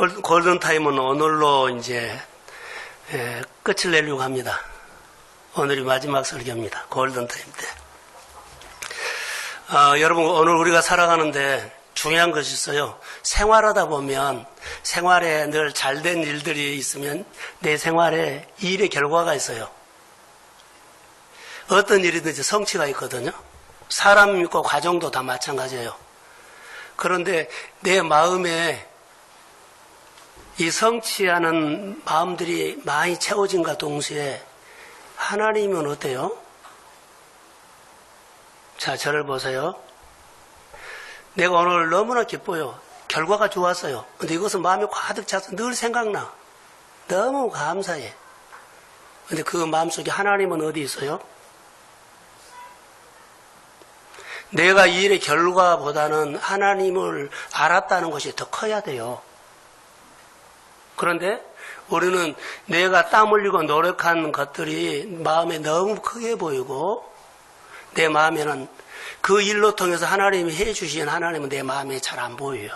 골든타임은 오늘로 이제 끝을 내려고 합니다. 오늘이 마지막 설교입니다. 골든타임 때. 여러분, 오늘 우리가 살아가는데 중요한 것이 있어요. 생활하다 보면 생활에 늘 잘된 일들이 있으면 내 생활에 일의 결과가 있어요. 어떤 일이든지 성취가 있거든요. 사람 있고 가정도 다 마찬가지예요. 그런데 내 마음에 이 성취하는 마음들이 많이 채워진과 동시에 하나님은 어때요? 자, 저를 보세요. 내가 오늘 너무나 기뻐요. 결과가 좋았어요. 근데 이것은 마음이 가득 차서 늘 생각나. 너무 감사해. 근데 그 마음속에 하나님은 어디 있어요? 내가 이 일의 결과보다는 하나님을 알았다는 것이 더 커야 돼요. 그런데 우리는 내가 땀 흘리고 노력한 것들이 마음에 너무 크게 보이고 내 마음에는 그 일로 통해서 하나님이 해주신 하나님은 내 마음에 잘 안 보여요.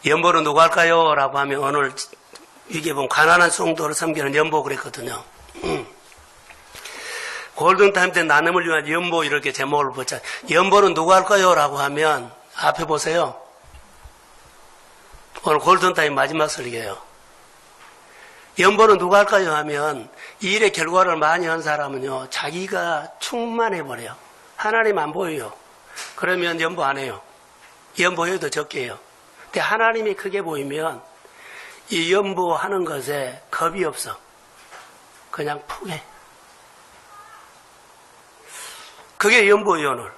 연보는 누가 할까요? 라고 하면 오늘 이게 보면 가난한 성도를 섬기는 연보 그랬거든요. 골든타임 때 나눔을 위한 연보 이렇게 제목을 붙여. 연보는 누가 할까요? 라고 하면 앞에 보세요. 오늘 골든타임 마지막 설교예요. 연보는 누가 할까요? 하면 이 일의 결과를 많이 한 사람은요, 자기가 충만해버려요. 하나님 안 보여요. 그러면 연보 안 해요. 연보해도 적게 해요. 근데 하나님이 크게 보이면 이 연보하는 것에 겁이 없어. 그냥 푹 해. 그게 연보예요, 오늘.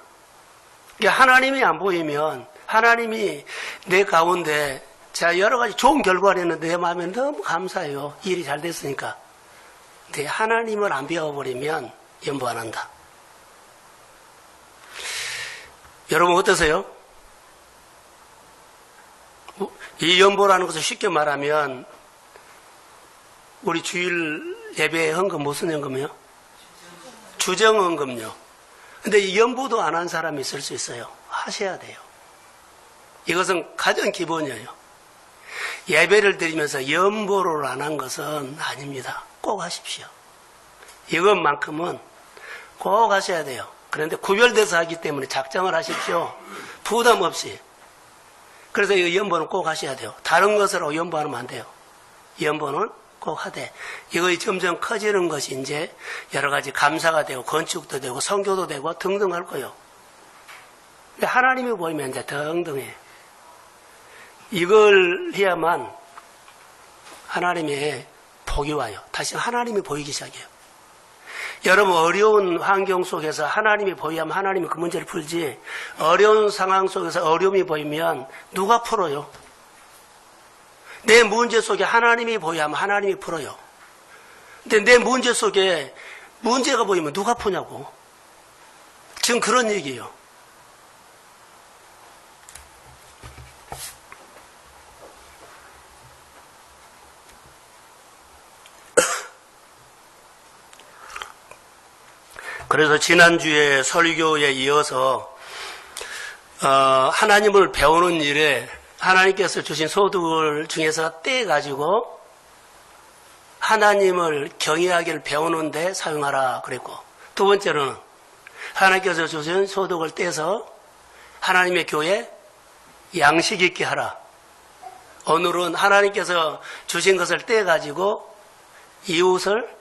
그러니까 하나님이 안 보이면 하나님이 내 가운데 자, 여러 가지 좋은 결과를 했는데 내 마음에 너무 감사해요. 일이 잘 됐으니까. 근데 하나님을 안 배워버리면 연보 안 한다. 여러분 어떠세요? 이 연보라는 것을 쉽게 말하면 우리 주일 예배에 헌금 무슨 헌금이요? 주정헌금요. 근데 이 연보도 안 한 사람이 있을 수 있어요. 하셔야 돼요. 이것은 가장 기본이에요. 예배를 드리면서 연보를 안 한 것은 아닙니다. 꼭 하십시오. 이것만큼은 꼭 하셔야 돼요. 그런데 구별돼서 하기 때문에 작정을 하십시오. 부담 없이. 그래서 이 연보는 꼭 하셔야 돼요. 다른 것으로 연보하면 안 돼요. 연보는 꼭 하되. 이것이 점점 커지는 것이 이제 여러 가지 감사가 되고 건축도 되고 선교도 되고 등등 할 거예요. 근데 하나님이 보이면 이제 등등해. 이걸 해야만 하나님의 복이 와요. 다시 하나님이 보이기 시작해요. 여러분 어려운 환경 속에서 하나님이 보이면 하나님이 그 문제를 풀지 어려운 상황 속에서 어려움이 보이면 누가 풀어요? 내 문제 속에 하나님이 보이면 하나님이 풀어요. 근데 내 문제 속에 문제가 보이면 누가 푸냐고. 지금 그런 얘기예요. 그래서 지난주에 설교에 이어서 하나님을 배우는 일에 하나님께서 주신 소득을 중에서 떼가지고 하나님을 경외하기를 배우는 데 사용하라 그랬고, 두 번째로는 하나님께서 주신 소득을 떼서 하나님의 교회 양식 있게 하라. 오늘은 하나님께서 주신 것을 떼가지고 이웃을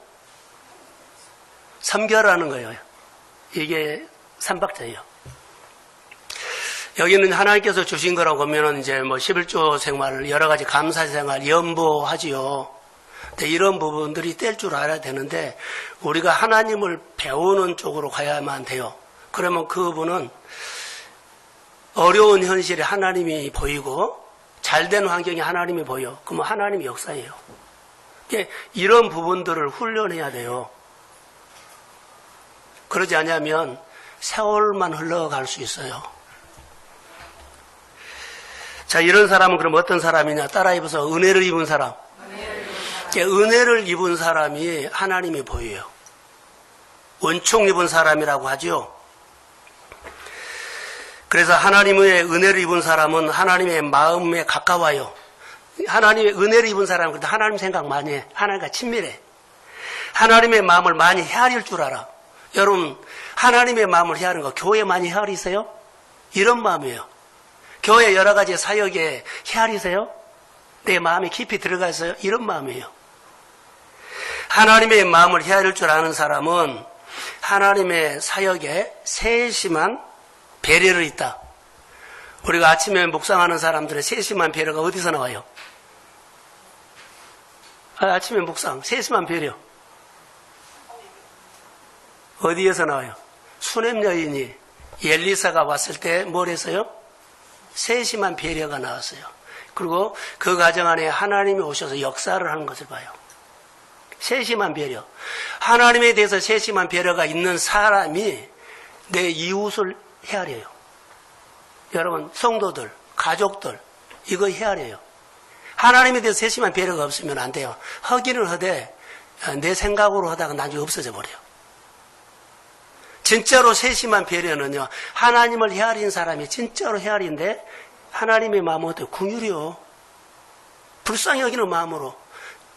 섬겨라는 거예요. 이게 삼박자예요. 여기는 하나님께서 주신 거라고 보면은 이제 뭐 11조 생활, 여러 가지 감사 생활, 연보하지요. 근데 이런 부분들이 뗄 줄 알아야 되는데 우리가 하나님을 배우는 쪽으로 가야만 돼요. 그러면 그분은 어려운 현실에 하나님이 보이고 잘된 환경에 하나님이 보여. 그러면 하나님이 역사예요. 이런 부분들을 훈련해야 돼요. 그러지 않으면 세월만 흘러갈 수 있어요. 자, 이런 사람은 그럼 어떤 사람이냐? 따라 해보세요. 은혜를 입은 사람. 은혜를 입은 사람이 하나님이 보여요. 은총 입은 사람이라고 하죠. 그래서 하나님의 은혜를 입은 사람은 하나님의 마음에 가까워요. 하나님의 은혜를 입은 사람은 하나님 생각 많이 해. 하나님과 친밀해. 하나님의 마음을 많이 헤아릴 줄 알아. 여러분, 하나님의 마음을 헤아리는 거 교회 많이 헤아리세요? 이런 마음이에요. 교회 여러 가지 사역에 헤아리세요? 내 마음이 깊이 들어가 있어요? 이런 마음이에요. 하나님의 마음을 헤아릴 줄 아는 사람은 하나님의 사역에 세심한 배려를 있다. 우리가 아침에 묵상하는 사람들의 세심한 배려가 어디서 나와요? 아침에 묵상, 세심한 배려. 어디에서 나와요? 수냄 여인이 엘리사가 왔을 때 뭘 했어요? 세심한 배려가 나왔어요. 그리고 그 가정 안에 하나님이 오셔서 역사를 하는 것을 봐요. 세심한 배려. 하나님에 대해서 세심한 배려가 있는 사람이 내 이웃을 헤아려요. 여러분, 성도들, 가족들, 이거 헤아려요. 하나님에 대해서 세심한 배려가 없으면 안 돼요. 하기는 하되 내 생각으로 하다가 나중에 없어져 버려요. 진짜로 세심한 배려는요, 하나님을 헤아린 사람이 진짜로 헤아린데 하나님의 마음은 어때요? 긍휼이요. 불쌍히 여기는 마음으로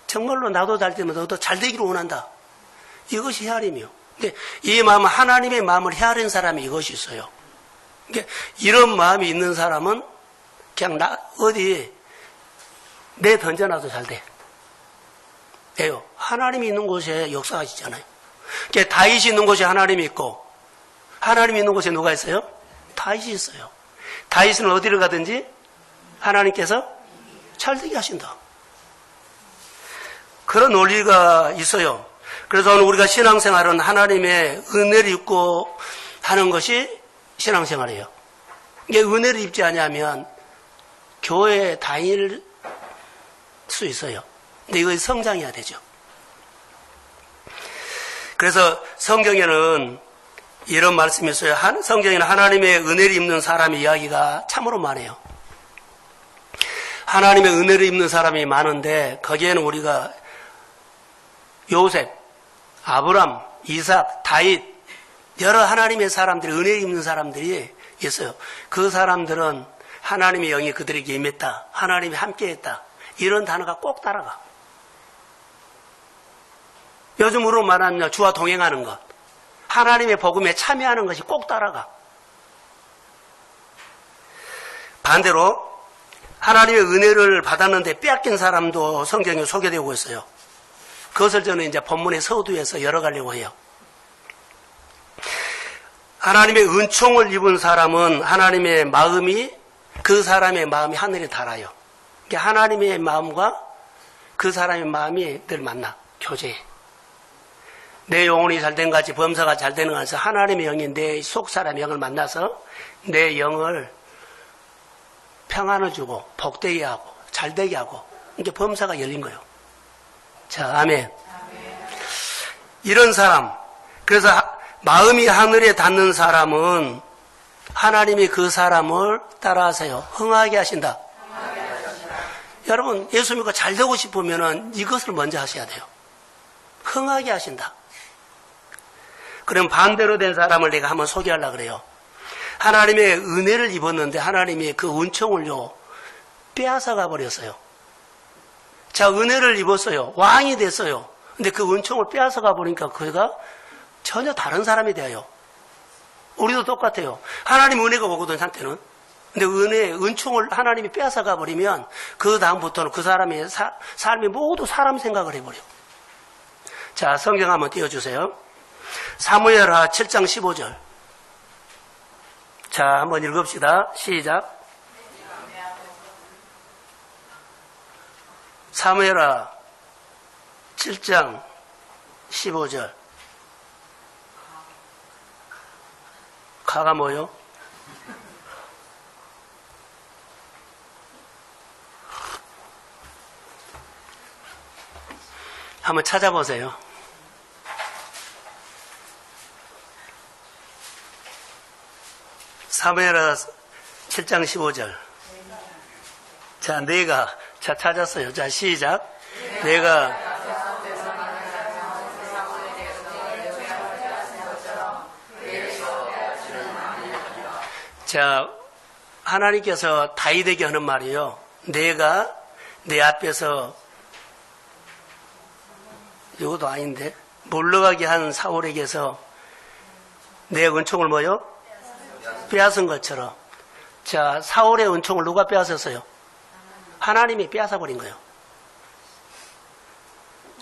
정말로 나도 잘 되면 너도 잘 되기를 원한다. 이것이 헤아림이요. 근데 이 마음은 하나님의 마음을 헤아린 사람이 이것이 있어요. 그러니까 이런 마음이 있는 사람은 그냥 어디 내 던져놔도 잘 돼. 왜요? 하나님이 있는 곳에 역사하시잖아요. 그러니까 다윗이 있는 곳에 하나님이 있고 하나님이 있는 곳에 누가 있어요? 다윗이 있어요. 다윗은 어디를 가든지 하나님께서 잘되게 하신다. 그런 논리가 있어요. 그래서 오늘 우리가 신앙생활은 하나님의 은혜를 입고 하는 것이 신앙생활이에요. 이게 은혜를 입지 않으면 교회에 다닐 수 있어요. 근데 이거 성장해야 되죠. 그래서 성경에는 이런 말씀이 있어요. 성경에는 하나님의 은혜를 입는 사람의 이야기가 참으로 많아요. 하나님의 은혜를 입는 사람이 많은데 거기에는 우리가 요셉, 아브람, 이삭, 다윗 여러 하나님의 사람들이 은혜를 입는 사람들이 있어요. 그 사람들은 하나님의 영이 그들에게 임했다. 하나님이 함께했다. 이런 단어가 꼭 따라가. 요즘으로 말하면 주와 동행하는 것, 하나님의 복음에 참여하는 것이 꼭 따라가. 반대로 하나님의 은혜를 받았는데 빼앗긴 사람도 성경에 소개되고 있어요. 그것을 저는 이제 본문의 서두에서 열어가려고 해요. 하나님의 은총을 입은 사람은 하나님의 마음이 그 사람의 마음이 하늘에 달아요. 그러니까 하나님의 마음과 그 사람의 마음이 늘 만나 교제해. 내 영혼이 잘된 같이 범사가 잘되는 것에서 하나님의 영이 내 속 사람의 영을 만나서 내 영을 평안을 주고 복되게 하고 잘되게 하고 이게 범사가 열린 거예요. 자, 아멘. 이런 사람, 그래서 마음이 하늘에 닿는 사람은 하나님이 그 사람을 따라하세요. 흥하게 하신다. 여러분, 예수 믿고 잘 되고 싶으면 이것을 먼저 하셔야 돼요. 흥하게 하신다. 그럼 반대로 된 사람을 내가 한번 소개하려고 그래요. 하나님의 은혜를 입었는데 하나님이 그 은총을요 빼앗아 가버렸어요. 자, 은혜를 입었어요. 왕이 됐어요. 근데 그 은총을 빼앗아 가버리니까 그가 전혀 다른 사람이 돼요. 우리도 똑같아요. 하나님 은혜가 오거든, 한때는. 근데 은총을 하나님이 빼앗아 가버리면 그 다음부터는 그 사람의 삶이 모두 사람 생각을 해버려. 자, 성경 한번 띄워주세요. 사무엘하 7장 15절. 자, 한번 읽읍시다. 시작. 사무엘하 7장 15절. 가가 뭐요? 한번 찾아보세요. 사무엘하 7장 15절. 자, 자, 찾았어요. 자, 시작. 내가 자, 하나님께서 다윗에게 하는 말이요. 내가 내 앞에서, 이것도 아닌데, 물러가게 한 사울에게서 내 은총을 뭐요? 빼앗은 것처럼. 자, 사울의 은총을 누가 빼앗았어요? 하나님이 빼앗아버린 거예요.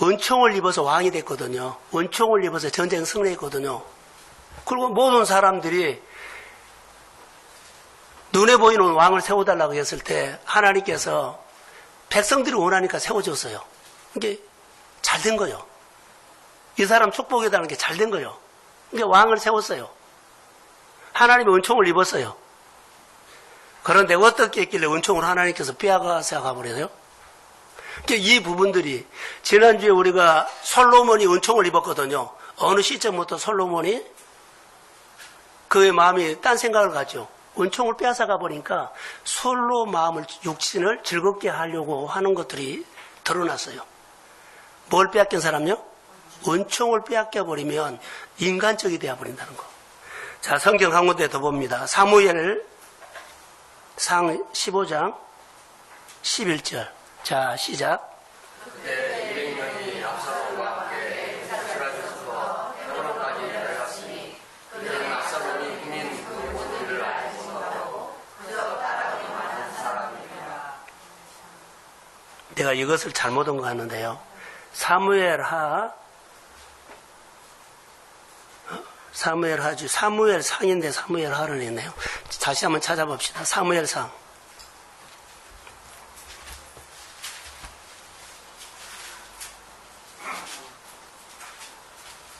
은총을 입어서 왕이 됐거든요. 은총을 입어서 전쟁 승리했거든요. 그리고 모든 사람들이 눈에 보이는 왕을 세워달라고 했을 때 하나님께서 백성들이 원하니까 세워줬어요. 이게 잘 된 거예요. 이 사람 축복해달라는 게 잘 된 거예요. 이게 왕을 세웠어요. 하나님의 은총을 입었어요. 그런데 어떻게 했길래 은총을 하나님께서 빼앗아 가버려요? 이 부분들이 지난주에 우리가 솔로몬이 은총을 입었거든요. 어느 시점부터 솔로몬이 그의 마음이 딴 생각을 가죠. 은총을 빼앗아 가버리니까 솔로 마음을 육신을 즐겁게 하려고 하는 것들이 드러났어요. 뭘 빼앗긴 사람요? 은총을 빼앗겨버리면 인간적이 되어버린다는 거. 자, 성경 한 군데 더 봅니다. 사무엘 상 15장 11절. 자, 시작. 그때 200명이 압살롬과 함께 이스라엘에서 헤브론까지 내려갔으니 그들은 압살롬이 국민 그 모든 일을 알지 못하고 그저 따라가기만 한 사람입니다. 내가 이것을 잘못 온 것 같는데요. 사무엘 상인데 사무엘 하를 했네요. 다시 한번 찾아봅시다. 사무엘 상.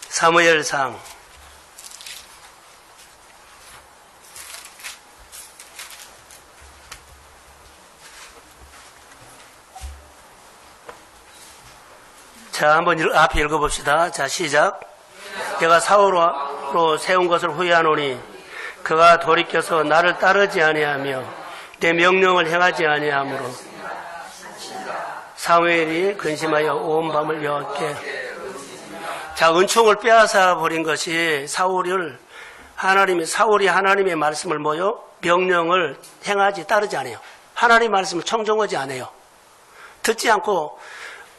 사무엘상 '자, 한번 앞에 읽어봅시다. 자, 시작. 내가 사울로 세운 것을 후회하노니 그가 돌이켜서 나를 따르지 아니하며 내 명령을 행하지 아니하므로 사무엘이 근심하여 온 밤을 여호와께. 자, 은총을 빼앗아 버린 것이 사울이 하나님의 말씀을 뭐요? 명령을 행하지 따르지 않아요. 하나님의 말씀을 청정하지 않아요. 듣지 않고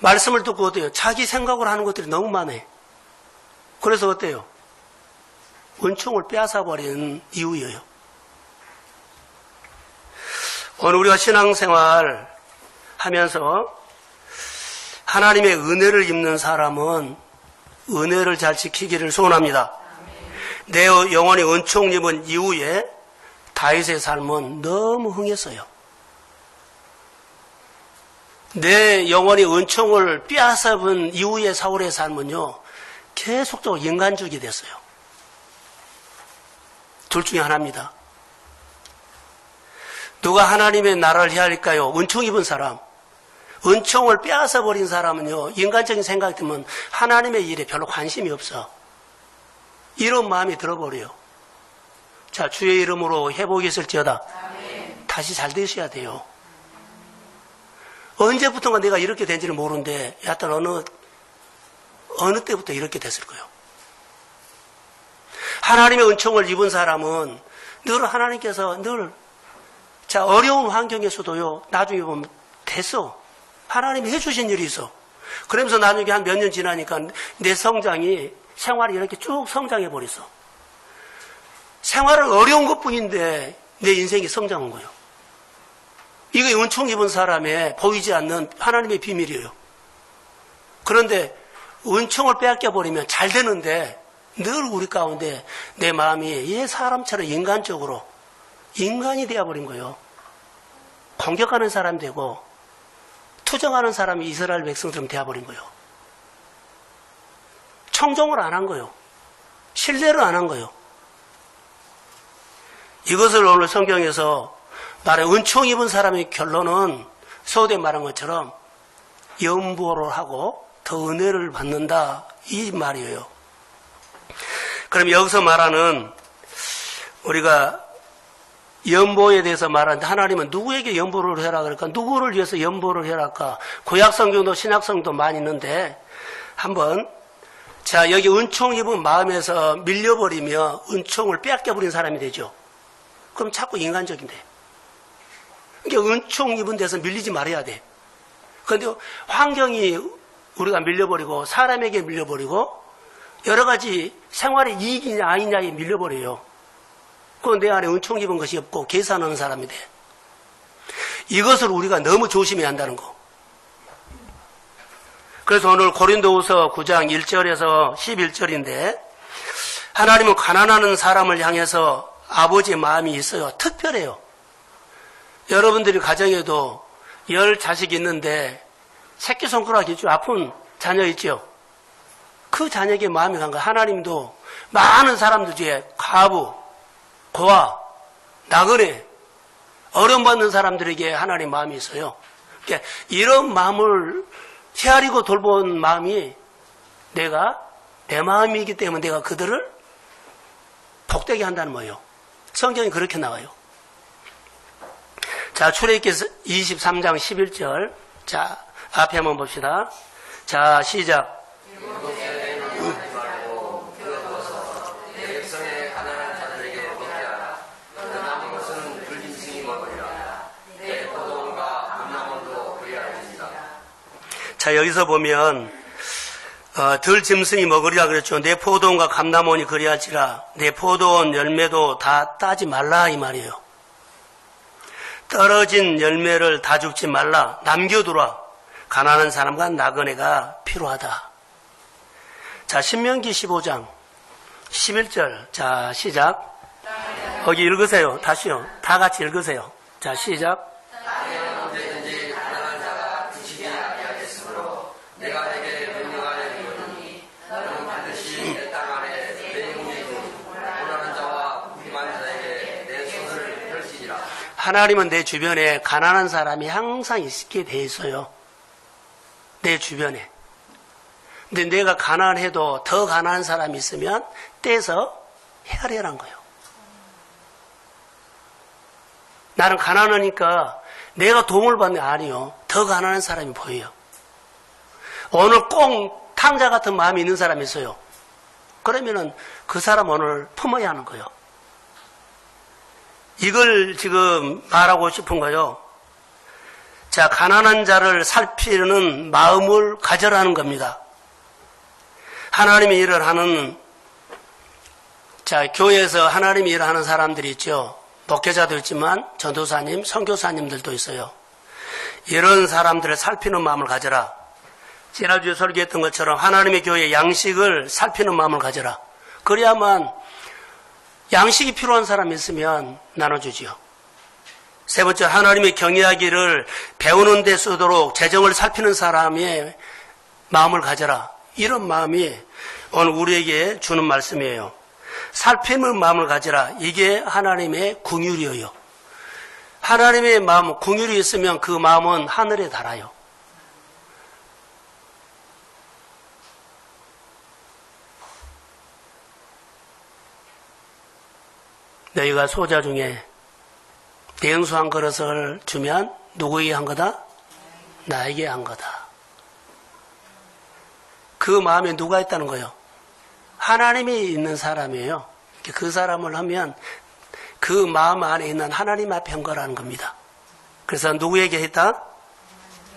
말씀을 듣고 어때요? 자기 생각을 하는 것들이 너무 많아요. 그래서 어때요? 은총을 빼앗아 버린 이유예요. 오늘 우리가 신앙생활 하면서 하나님의 은혜를 입는 사람은 은혜를 잘 지키기를 소원합니다. 내 영혼이 은총 입은 이후에 다윗의 삶은 너무 흥했어요. 내 영혼이 은총을 빼앗아본 이후의 사울의 삶은요, 계속적으로 인간적이 됐어요. 둘 중에 하나입니다. 누가 하나님의 나라를 해야 할까요? 은총 입은 사람. 은총을 빼앗아 버린 사람은요, 인간적인 생각이 들면 하나님의 일에 별로 관심이 없어. 이런 마음이 들어버려요. 자, 주의 이름으로 회복이 있을지어다. 다시 잘 되셔야 돼요. 언제부턴가 내가 이렇게 된지는 모르는데, 여하튼 어느 때부터 이렇게 됐을 거예요. 하나님의 은총을 입은 사람은 늘 하나님께서 자, 어려운 환경에서도요, 나중에 보면 됐어. 하나님이 해주신 일이 있어. 그러면서 나중에 한 몇 년 지나니까 내 생활이 이렇게 쭉 성장해버렸어. 생활은 어려운 것 뿐인데 내 인생이 성장한 거예요. 이게 은총 입은 사람의 보이지 않는 하나님의 비밀이에요. 그런데 은총을 빼앗겨버리면 잘 되는데 늘 우리 가운데 내 마음이 얘 사람처럼 인간적으로 인간이 되어버린 거예요. 공격하는 사람 되고 투정하는 사람이 이스라엘 백성처럼 되어버린 거예요. 청종을 안 한 거예요. 신뢰를 안 한 거예요. 이것을 오늘 성경에서 말해 은총 입은 사람의 결론은 서두에 말한 것처럼 연보를 하고 더 은혜를 받는다, 이 말이에요. 그럼 여기서 말하는 우리가 연보에 대해서 말하는데 하나님은 누구에게 연보를 해라 그럴까? 누구를 위해서 연보를 해랄까? 구약성경도 신약성경도 많이 있는데 한번 자, 여기 은총 입은 마음에서 밀려버리며 은총을 빼앗겨버린 사람이 되죠. 그럼 자꾸 인간적인데. 그러니까 은총 입은 데서 밀리지 말아야 돼. 그런데 환경이 우리가 밀려버리고 사람에게 밀려버리고 여러 가지 생활의 이익이냐 아니냐에 밀려버려요. 그럼 내 안에 은총 입은 것이 없고 계산하는 사람이 돼. 이것을 우리가 너무 조심해야 한다는 거. 그래서 오늘 고린도후서 9장 1절에서 11절인데 하나님은 가난하는 사람을 향해서 아버지의 마음이 있어요. 특별해요. 여러분들이 가정에도 10 자식이 있는데 새끼손가락이 좀 아픈 자녀 있죠. 그 자녀에게 마음이 간 거예요. 하나님도 많은 사람들 중에 과부, 고아, 나그네, 어려움 받는 사람들에게 하나님 마음이 있어요. 그러니까 이런 마음을 헤아리고 돌본 마음이 내 마음이기 때문에 내가 그들을 복되게 한다는 거예요. 성경이 그렇게 나와요. 자, 출애굽기 23장 11절. 자, 앞에 한번 봅시다. 자, 시작. 자, 여기서 보면 들 짐승이 먹으리라 그랬죠. 내 포도원과 감람원이 그리할지라. 내 포도원 열매도 다 따지 말라 이 말이에요. 떨어진 열매를 다 죽지 말라. 남겨두라. 가난한 사람과 나그네가 필요하다. 자, 신명기 15장 11절. 자, 시작. 거기 읽으세요. 다시요. 다 같이 읽으세요. 자, 시작. 하나님은 내 주변에 가난한 사람이 항상 있게 돼 있어요. 내 주변에. 근데 내가 가난해도 더 가난한 사람이 있으면 떼서 헤아려란 거예요. 나는 가난하니까 내가 도움을 받는 게 아니요. 더 가난한 사람이 보여요. 오늘 꼭 탕자 같은 마음이 있는 사람이 있어요. 그러면은 그 사람 오늘 품어야 하는 거예요. 이걸 지금 말하고 싶은 거요. 자, 가난한 자를 살피는 마음을 가져라는 겁니다. 하나님의 일을 하는, 자, 교회에서 하나님의 일을 하는 사람들이 있죠. 목회자도 있지만 전도사님, 선교사님들도 있어요. 이런 사람들을 살피는 마음을 가져라. 지난주에 설교했던 것처럼 하나님의 교회의 양식을 살피는 마음을 가져라. 그래야만 양식이 필요한 사람이 있으면 나눠주지요. 세 번째, 하나님의 경외하기를 배우는 데 쓰도록 재정을 살피는 사람의 마음을 가져라. 이런 마음이 오늘 우리에게 주는 말씀이에요. 살피는 마음을 가져라. 이게 하나님의 긍휼이에요. 하나님의 마음, 긍휼이 있으면 그 마음은 하늘에 달아요. 너희가 소자 중에 냉수 한 그릇을 주면 누구에게 한 거다? 나에게 한 거다. 그 마음에 누가 있다는 거예요? 하나님이 있는 사람이에요. 그 사람을 하면 그 마음 안에 있는 하나님 앞에 한 거라는 겁니다. 그래서 누구에게 했다?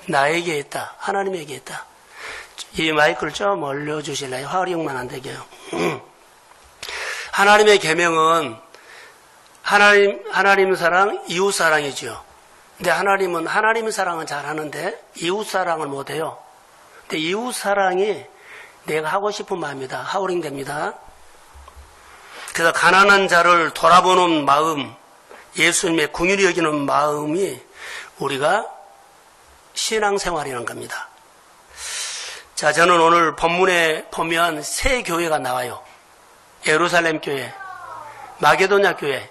나에게 했다. 하나님에게 했다. 이 마이크를 좀 올려주실래요? 활용만 안 되게요. 하나님의 계명은 하나님 사랑, 이웃 사랑이죠. 근데 하나님은 하나님 사랑은 잘하는데 이웃 사랑을 못해요. 근데 이웃 사랑이 내가 하고 싶은 마음이다. 하울링 됩니다. 그래서 가난한 자를 돌아보는 마음, 예수님의 긍휼히 여기는 마음이 우리가 신앙생활이라는 겁니다. 자, 저는 오늘 본문에 보면 세 교회가 나와요. 예루살렘 교회, 마게도냐 교회,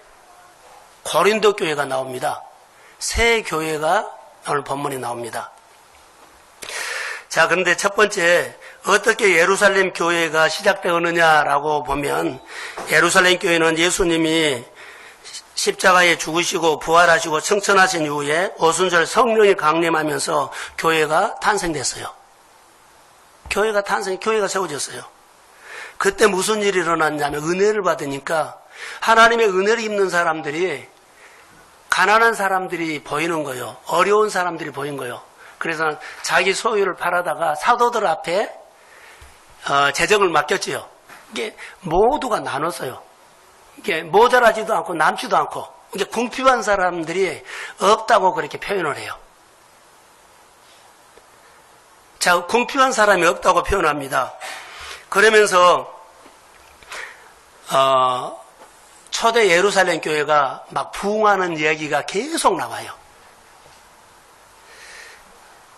고린도 교회가 나옵니다. 세 교회가 오늘 본문에 나옵니다. 자, 그런데 첫 번째, 어떻게 예루살렘 교회가 시작되었느냐라고 보면 예루살렘 교회는 예수님이 십자가에 죽으시고 부활하시고 승천하신 이후에 오순절 성령이 강림하면서 교회가 탄생됐어요. 교회가 세워졌어요. 그때 무슨 일이 일어났냐면 은혜를 받으니까 하나님의 은혜를 입는 사람들이 가난한 사람들이 보이는 거예요. 어려운 사람들이 보인 거예요. 그래서 자기 소유를 팔아다가 사도들 앞에 재정을 맡겼지요. 이게 모두가 나눴어요. 이게 모자라지도 않고 남지도 않고 이게 궁핍한 사람들이 없다고 그렇게 표현을 해요. 자, 궁핍한 사람이 없다고 표현합니다. 그러면서 초대 예루살렘 교회가 막 부흥하는 이야기가 계속 나와요.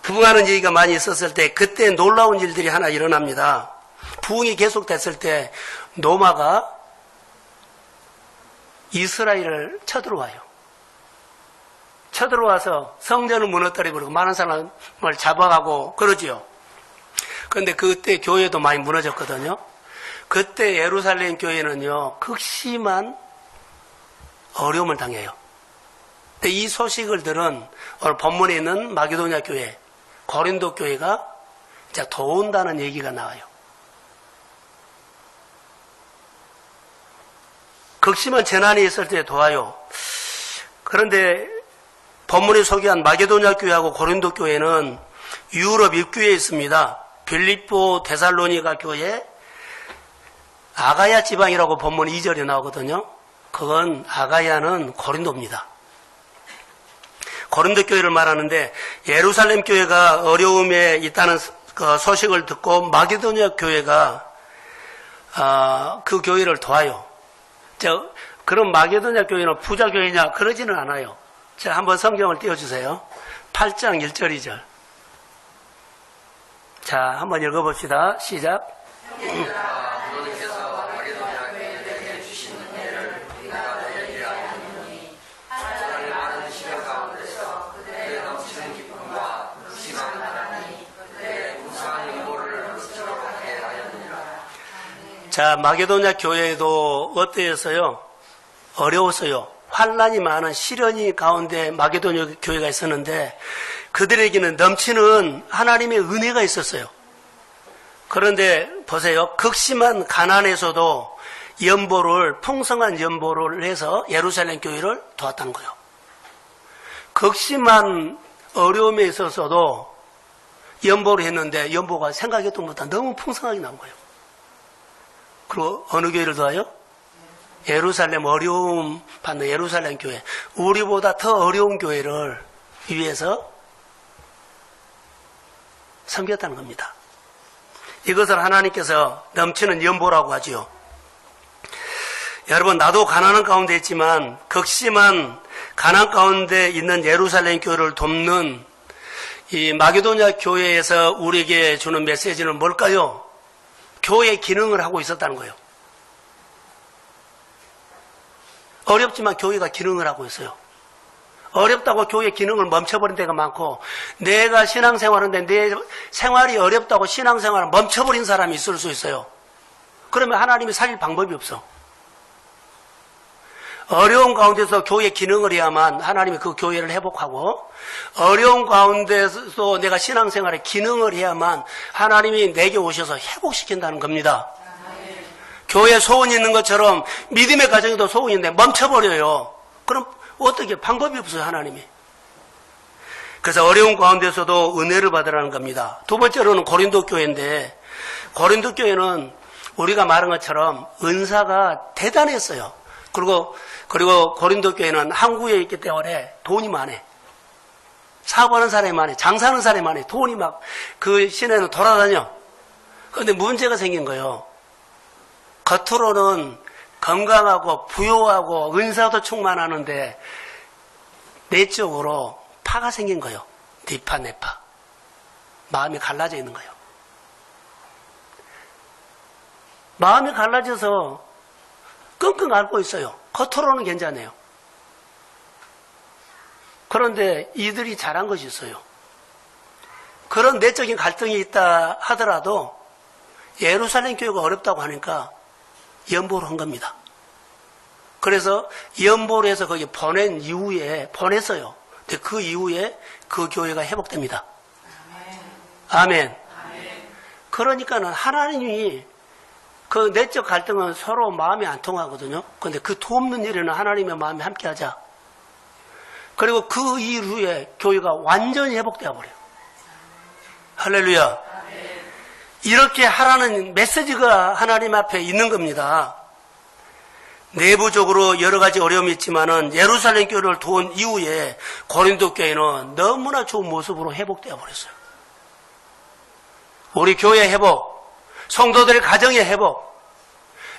부흥하는 얘기가 많이 있었을 때 그때 놀라운 일들이 하나 일어납니다. 부흥이 계속됐을 때 로마가 이스라엘을 쳐들어와요. 쳐들어와서 성전을 무너뜨려버리고 많은 사람을 잡아가고 그러지요. 그런데 그때 교회도 많이 무너졌거든요. 그때 예루살렘 교회는요, 극심한 어려움을 당해요. 근데 이 소식을 들은 오늘 본문에 있는 마게도냐 교회, 고린도 교회가 이제 도운다는 얘기가 나와요. 극심한 재난이 있을 때 도와요. 그런데 본문에 소개한 마게도냐 교회하고 고린도 교회는 유럽 입구에 있습니다. 빌립보, 데살로니가 교회, 아가야 지방이라고 본문 2절에 나오거든요. 그건 아가야는 고린도입니다. 고린도 교회를 말하는데 예루살렘 교회가 어려움에 있다는 그 소식을 듣고 마게도냐 교회가 그 교회를 도와요. 그럼 마게도냐 교회는 부자 교회냐? 그러지는 않아요. 자, 한번 성경을 띄워주세요. 8장 1절 2절. 자, 한번 읽어봅시다. 시작. 자, 마게도냐 교회도 어떠했어요? 어려웠어요. 환난이 많은 시련이 가운데 마게도냐 교회가 있었는데 그들에게는 넘치는 하나님의 은혜가 있었어요. 그런데 보세요. 극심한 가난에서도 풍성한 연보를 해서 예루살렘 교회를 도왔다는 거예요. 극심한 어려움에 있어서도 연보를 했는데 연보가 생각했던 것보다 너무 풍성하게 나온 거예요. 그리고 어느 교회를 도와요? 예루살렘, 어려움 받는 예루살렘 교회. 우리보다 더 어려운 교회를 위해서 섬겼다는 겁니다. 이것을 하나님께서 넘치는 연보라고 하지요. 여러분, 나도 가난한 가운데 있지만 극심한 가난 가운데 있는 예루살렘 교회를 돕는 이 마게도냐 교회에서 우리에게 주는 메시지는 뭘까요? 교회 기능을 하고 있었다는 거예요. 어렵지만 교회가 기능을 하고 있어요. 어렵다고 교회 기능을 멈춰버린 데가 많고, 내가 신앙생활하는데 내 생활이 어렵다고 신앙생활을 멈춰버린 사람이 있을 수 있어요. 그러면 하나님이 살릴 방법이 없어. 어려운 가운데서 교회 기능을 해야만 하나님이 그 교회를 회복하고, 어려운 가운데서 내가 신앙생활에 기능을 해야만 하나님이 내게 오셔서 회복시킨다는 겁니다. 교회에 소원이 있는 것처럼 믿음의 가정에도 소원이 있는데 멈춰버려요. 그럼 어떻게 방법이 없어요, 하나님이. 그래서 어려운 가운데서도 은혜를 받으라는 겁니다. 두 번째로는 고린도 교회인데, 고린도 교회는 우리가 말한 것처럼 은사가 대단했어요. 그리고 고린도 교회는 항구에 있기 때문에 돈이 많아. 사업하는 사람이 많아. 장사하는 사람이 많아. 돈이 막 그 시내는 돌아다녀. 그런데 문제가 생긴 거예요. 겉으로는 건강하고 부유하고 은사도 충만하는데 내적으로 파가 생긴 거예요. 니파 내파. 마음이 갈라져 있는 거예요. 마음이 갈라져서 끙끙 앓고 있어요. 겉으로는 괜찮아요. 그런데 이들이 잘한 것이 있어요. 그런 내적인 갈등이 있다 하더라도 예루살렘 교회가 어렵다고 하니까 연보를 한 겁니다. 그래서 연보를 해서 거기 보냈어요. 근데 그 이후에 그 교회가 회복됩니다. 아멘. 그러니까는 하나님이 그 내적 갈등은 서로 마음이 안 통하거든요. 그런데 그 도움는 일에는 하나님의 마음이 함께 하자. 그리고 그 이후에 교회가 완전히 회복되어 버려요. 할렐루야. 이렇게 하라는 메시지가 하나님 앞에 있는 겁니다. 내부적으로 여러 가지 어려움이 있지만은 예루살렘 교회를 도운 이후에 고린도 교회는 너무나 좋은 모습으로 회복되어 버렸어요. 우리 교회 회복, 성도들의 가정의 회복,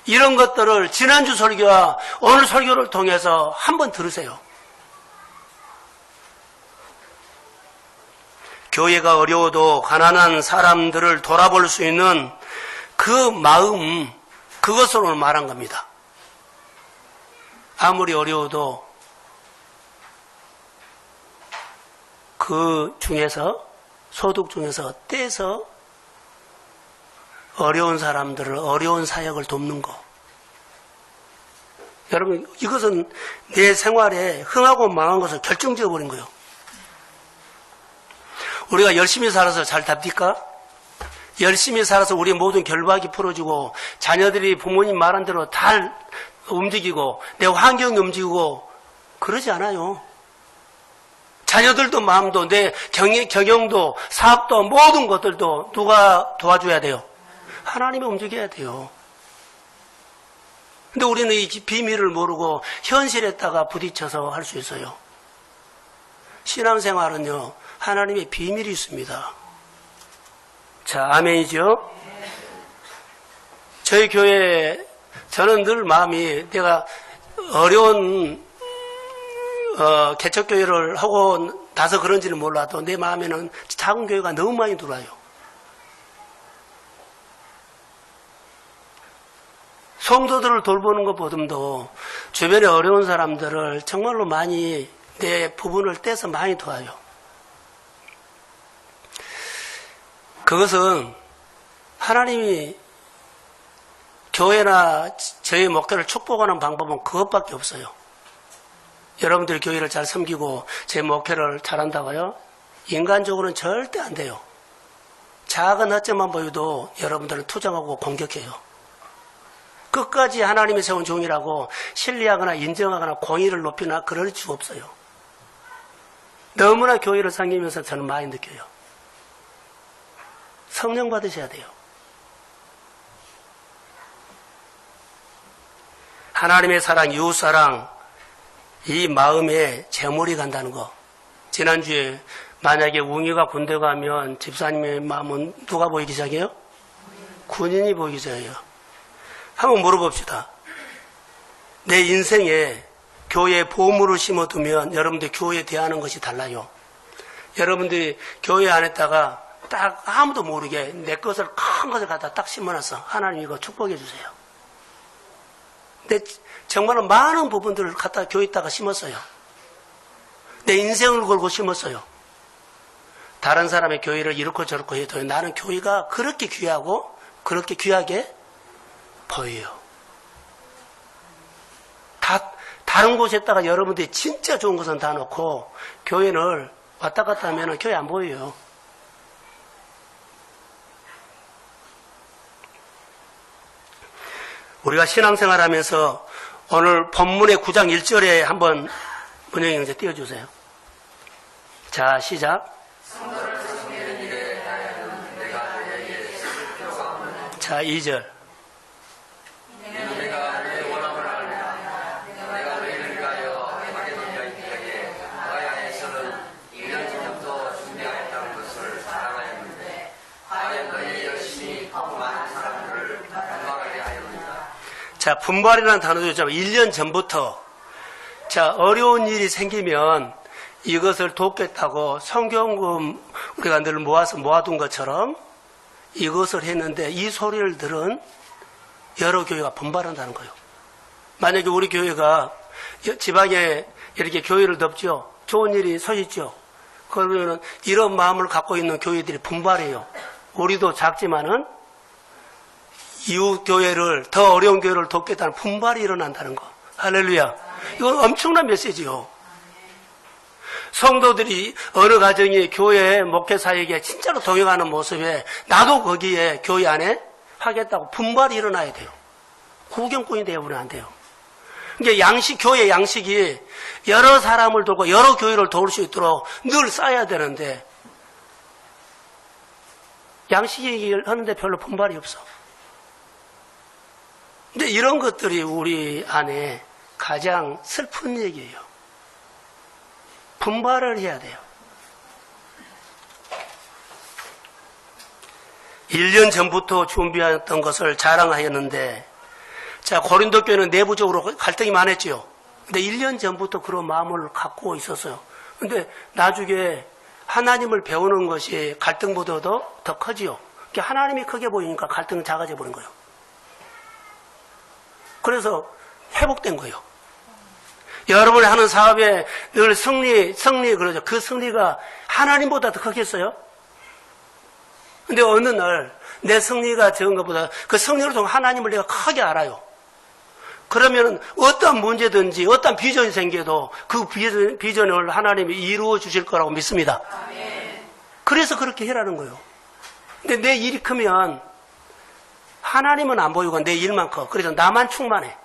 이런 것들을 지난주 설교와 오늘 설교를 통해서 한번 들으세요. 교회가 어려워도 가난한 사람들을 돌아볼 수 있는 그 마음, 그것을 오늘 말한 겁니다. 아무리 어려워도 그 중에서, 소득 중에서 떼서 어려운 사람들을, 어려운 사역을 돕는 거. 여러분, 이것은 내 생활에 흥하고 망한 것을 결정지어 버린 거예요. 우리가 열심히 살아서 잘 답니까? 열심히 살아서 우리 모든 결박이 풀어지고 자녀들이 부모님 말한 대로 잘 움직이고 내 환경이 움직이고 그러지 않아요. 자녀들도 마음도 내 경영도 사업도 모든 것들도 누가 도와줘야 돼요? 하나님이 움직여야 돼요. 근데 우리는 이 비밀을 모르고 현실에다가 부딪혀서 할 수 있어요. 신앙생활은요, 하나님의 비밀이 있습니다. 자, 아멘이죠? 저희 교회, 저는 늘 마음이 내가 어려운 개척교회를 하고 나서 그런지는 몰라도 내 마음에는 작은 교회가 너무 많이 들어와요. 성도들을 돌보는 것보다도 주변에 어려운 사람들을 정말로 많이 내 부분을 떼서 많이 도와요. 그것은 하나님이 교회나 저희 목회를 축복하는 방법은 그것밖에 없어요. 여러분들이 교회를 잘 섬기고 제 목회를 잘한다고요? 인간적으로는 절대 안 돼요. 작은 허점만 보여도 여러분들은 투정하고 공격해요. 끝까지 하나님이 세운 종이라고 신뢰하거나 인정하거나 공의를 높이나 그럴 수 없어요. 너무나 교회를 섬기면서 저는 많이 느껴요. 성령 받으셔야 돼요. 하나님의 사랑, 이웃사랑, 이 마음에 재물이 간다는 거. 지난주에 만약에 웅이가 군대 가면 집사님의 마음은 누가 보이기 시작해요? 군인이 보이기 시작해요. 한번 물어봅시다. 내 인생에 교회에 보물을 심어두면 여러분들 교회에 대하는 것이 달라요. 여러분들이 교회 안에다가 딱 아무도 모르게 내 것을 큰 것을 갖다 딱 심어놨어. 하나님 이거 축복해 주세요. 근데 정말로 많은 부분들을 갖다 교회에다가 심었어요. 내 인생을 걸고 심었어요. 다른 사람의 교회를 이렇고 저렇고 해도 나는 교회가 그렇게 귀하고 그렇게 귀하게 보여요. 다른 곳에다가 여러분들이 진짜 좋은 것은 다 놓고 교회를 왔다 갔다 하면 교회 안 보여요. 우리가 신앙생활 하면서 오늘 본문의 9장 1절에 한번 문영이 형제 띄워주세요. 자, 시작. 자, 2절. 자, 분발이라는 단어도 있잖아요. 1년 전부터. 자, 어려운 일이 생기면 이것을 돕겠다고 성경금 우리가 늘 모아둔 것처럼 이것을 했는데 이 소리를 들은 여러 교회가 분발한다는 거예요. 만약에 우리 교회가 지방에 이렇게 교회를 덮죠. 좋은 일이 서있죠. 그러면 이런 마음을 갖고 있는 교회들이 분발해요. 우리도 작지만은 이웃 교회를, 더 어려운 교회를 돕겠다는 분발이 일어난다는 거. 할렐루야. 이건 엄청난 메시지요. 성도들이 어느 가정이 교회 목회사에게 진짜로 동역하는 모습에 나도 거기에 교회 안에 하겠다고 분발이 일어나야 돼요. 구경꾼이 되어버리면 안 돼요. 이게 교회 양식이 여러 사람을 돕고 여러 교회를 도울 수 있도록 늘 쌓여야 되는데, 양식 얘기를 하는데 별로 분발이 없어. 근데 이런 것들이 우리 안에 가장 슬픈 얘기예요. 분발을 해야 돼요. 1년 전부터 준비했던 것을 자랑하였는데, 자, 고린도 교회는 내부적으로 갈등이 많았지요. 근데 1년 전부터 그런 마음을 갖고 있었어요. 근데 나중에 하나님을 배우는 것이 갈등보다도 더 커지요. 하나님이 크게 보이니까 갈등은 작아져 버린 거예요. 그래서 회복된 거예요. 여러분이 하는 사업에 늘 승리 그러죠. 그 승리가 하나님보다 더 크겠어요? 근데 어느 날 내 승리가 적은 것보다 그 승리를 통해 하나님을 내가 크게 알아요. 그러면 어떤 문제든지 어떤 비전이 생겨도 그 비전을 하나님이 이루어 주실 거라고 믿습니다. 그래서 그렇게 해라는 거예요. 근데 내 일이 크면 하나님은 안 보이고 내 일만 커. 그래서 나만 충만해.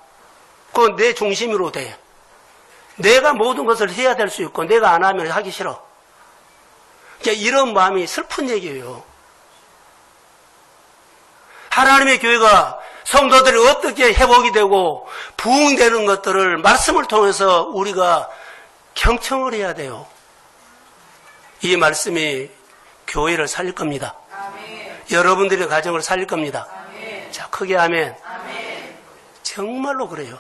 그건 내 중심으로 돼. 내가 모든 것을 해야 될 수 있고 내가 안 하면 하기 싫어. 그러니까 이런 마음이 슬픈 얘기예요. 하나님의 교회가 성도들이 어떻게 회복이 되고 부흥되는 것들을 말씀을 통해서 우리가 경청을 해야 돼요. 이 말씀이 교회를 살릴 겁니다. 아멘. 여러분들의 가정을 살릴 겁니다. 아멘. 자, 크게 아멘. 아멘. 정말로 그래요.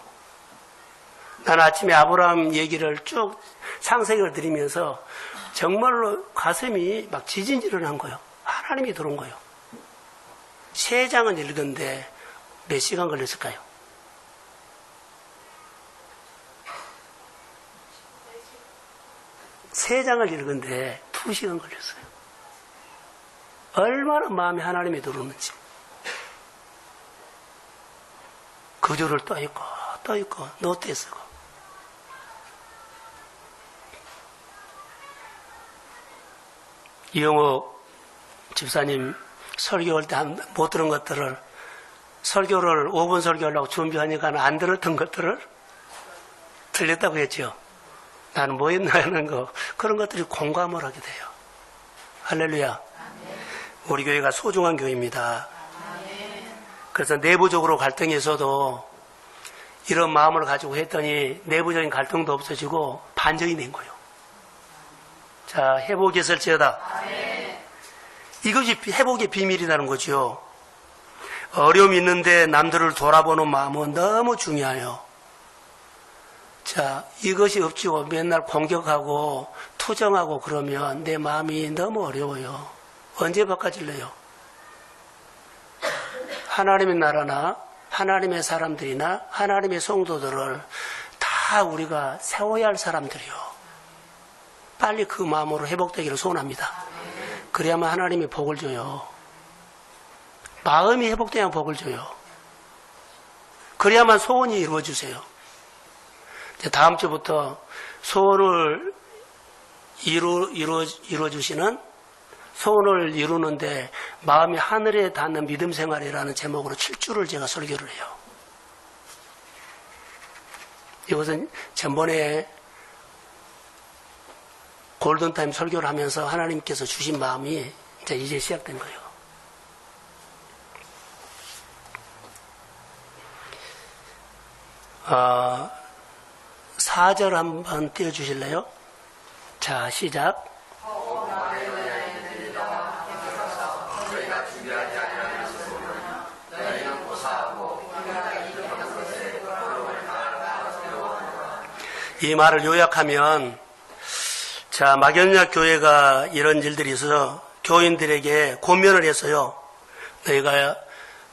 난 아침에 아브라함 얘기를 쭉 상세를 드리면서 정말로 가슴이 막 지진질을 한 거예요. 하나님이 들어온 거예요. 3장은 읽은데 몇 시간 걸렸을까요? 3장을 읽은데 2시간 걸렸어요. 얼마나 마음에 하나님이 들어오는지. 구절을 또 읽고 노트에 쓰고. 이영호 집사님 설교할 때 못 들은 것들을 설교를 5분 설교하려고 준비하니까 안 들었던 것들을 들렸다고 했죠. 나는 뭐 했나 하는 거 그런 것들이 공감을 하게 돼요. 할렐루야. 우리 교회가 소중한 교회입니다. 그래서 내부적으로 갈등이 있어도 이런 마음을 가지고 했더니 내부적인 갈등도 없어지고 반전이 된 거예요. 자, 회복이 있을지어다. 이것이 회복의 비밀이라는 거죠. 어려움이 있는데 남들을 돌아보는 마음은 너무 중요해요. 자, 이것이 없지고 맨날 공격하고 투정하고 그러면 내 마음이 너무 어려워요. 언제 바꿔질래요? 하나님의 나라나 하나님의 사람들이나 하나님의 성도들을 다 우리가 세워야 할 사람들이요. 빨리 그 마음으로 회복되기를 소원합니다. 그래야만 하나님이 복을 줘요. 마음이 회복돼야 복을 줘요. 그래야만 소원이 이루어지세요. 다음 주부터 소원을 이루어주시는 소원을 이루는데 마음이 하늘에 닿는 믿음 생활이라는 제목으로 7주를 제가 설교를 해요. 이것은 전번에 골든타임 설교를 하면서 하나님께서 주신 마음이 이제 시작된 거예요. 어, 4절 한번 띄워주실래요? 자, 시작. 이 말을 요약하면, 자, 막연약 교회가 이런 일들이 있어서 교인들에게 권면을 했어요. 너희가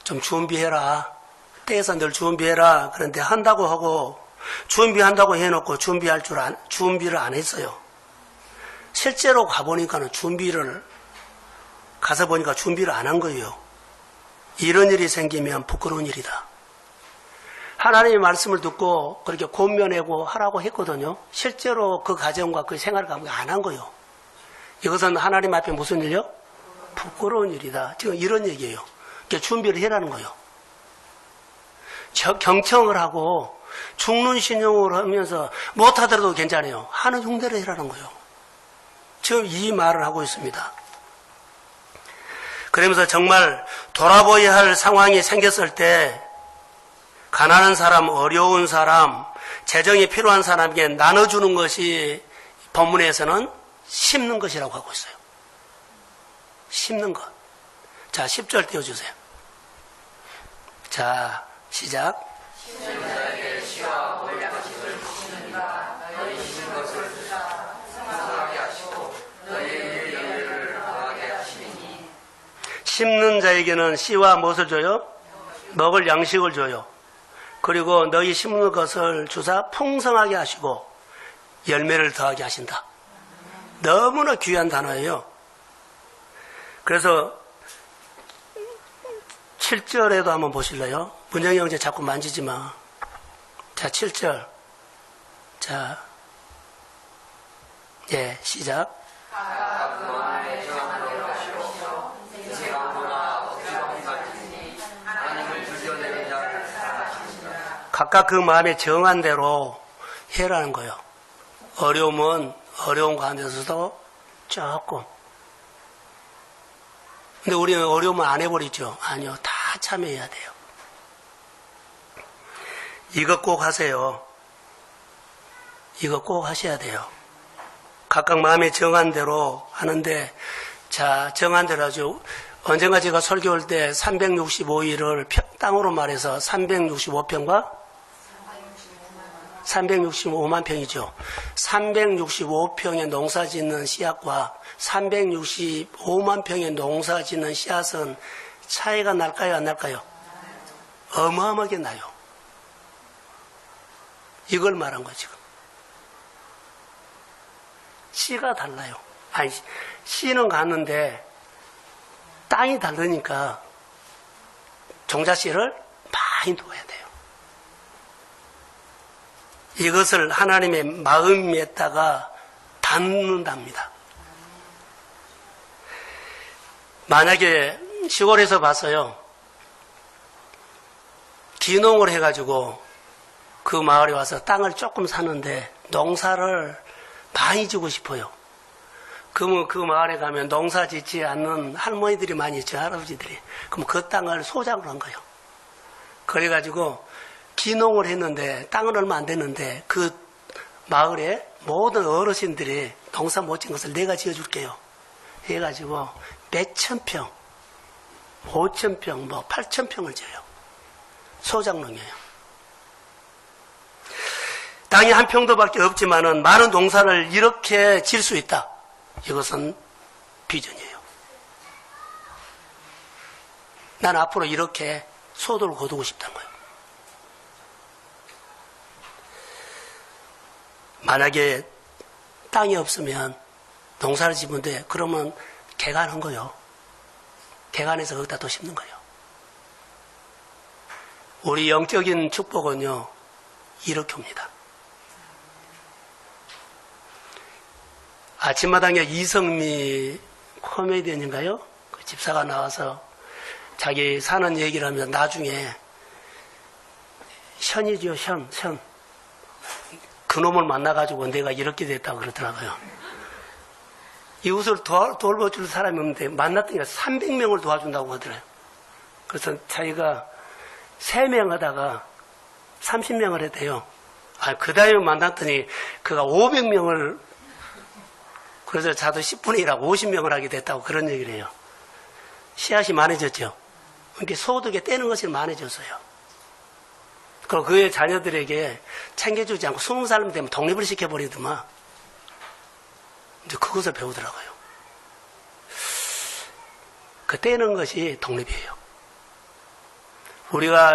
좀 준비해라. 때에서 늘 준비해라. 그런데 한다고 하고 준비한다고 해놓고 준비를 안 했어요. 실제로 가보니까는 가서 보니까 준비를 안 한 거예요. 이런 일이 생기면 부끄러운 일이다. 하나님의 말씀을 듣고 그렇게 권면하고 하라고 했거든요. 실제로 그 가정과 그 생활을 안 한 거예요. 이것은 하나님 앞에 무슨 일이요? 부끄러운 일이다. 지금 이런 얘기예요. 준비를 해라는 거예요. 경청을 하고 죽는 신용을 하면서 못하더라도 괜찮아요. 하는 흉대를 해라는 거예요. 지금 이 말을 하고 있습니다. 그러면서 정말 돌아보아야 할 상황이 생겼을 때 가난한 사람, 어려운 사람, 재정이 필요한 사람에게 나눠주는 것이 본문에서는 심는 것이라고 하고 있어요. 심는 것. 자, 10절 띄워주세요. 자, 시작. 심는 자에게는 씨와 무엇을 줘요? 먹을 양식을 줘요. 그리고 너희 심는 것을 주사 풍성하게 하시고 열매를 더하게 하신다. 너무나 귀한 단어예요. 그래서 7절에도 한번 보실래요? 문정이 형제 자꾸 만지지 마. 자, 7절. 자, 예, 시작. 각각 그 마음에 정한 대로 해라는 거예요. 어려움은 어려운 가운데서도 조금. 근데 우리는 어려움을 안 해버리죠. 아니요. 다 참여해야 돼요. 이거 꼭 하세요. 이거 꼭 하셔야 돼요. 각각 마음에 정한 대로 하는데, 자, 정한 대로 하죠. 언젠가 제가 설교할 때 365일을 땅으로 말해서 365평과 365만 평이죠. 365평의 농사 짓는 씨앗과 365만 평의 농사 짓는 씨앗은 차이가 날까요, 안 날까요? 어마어마하게 나요. 이걸 말한 거죠, 지금. 씨가 달라요. 아니, 씨는 갔는데 땅이 다르니까 종자씨를 많이 둬야 돼요. 이것을 하나님의 마음에다가 담는답니다. 만약에 시골에서 봤어요. 기농을 해가지고 그 마을에 와서 땅을 조금 사는데 농사를 많이 지고 싶어요. 그러면 그 마을에 가면 농사 짓지 않는 할머니들이 많이 있죠, 할아버지들이. 그럼 그 땅을 소작을 한 거예요. 그래가지고 기농을 했는데 땅은 얼마 안 됐는데 그 마을에 모든 어르신들이 농사 못 지은 것을 내가 지어줄게요 해가지고 몇천 평, 5천 평, 뭐 8천 평을 지어요. 소작농이에요. 땅이 한 평도밖에 없지만은 많은 농사를 이렇게 질 수 있다. 이것은 비전이에요. 난 앞으로 이렇게 소도를 거두고 싶다는 거예요. 만약에 땅이 없으면 농사를 지면 돼. 그러면 개간한 거예요. 개간해서 거기다 또 심는 거예요. 우리 영적인 축복은요, 이렇게 옵니다. 아침마당에 이성미 코미디언인가요? 그 집사가 나와서 자기 사는 얘기를 하면서 나중에 현이죠, 현. 그놈을 만나가지고 내가 이렇게 됐다고 그러더라고요. 이웃을 돌봐줄 사람이 없는데 만났더니 300명을 도와준다고 하더래요. 그래서 자기가 3명 하다가 30명을 했대요. 그 다음에 만났더니 그가 500명을, 그래서 자도 10분의 1하고 50명을 하게 됐다고 그런 얘기를 해요. 씨앗이 많아졌죠. 그러니까 소득에 떼는 것이 많아졌어요. 그리고 그의 자녀들에게 챙겨주지 않고 20살 되면 독립을 시켜버리더만. 이제 그것을 배우더라고요. 그 떼는 것이 독립이에요. 우리가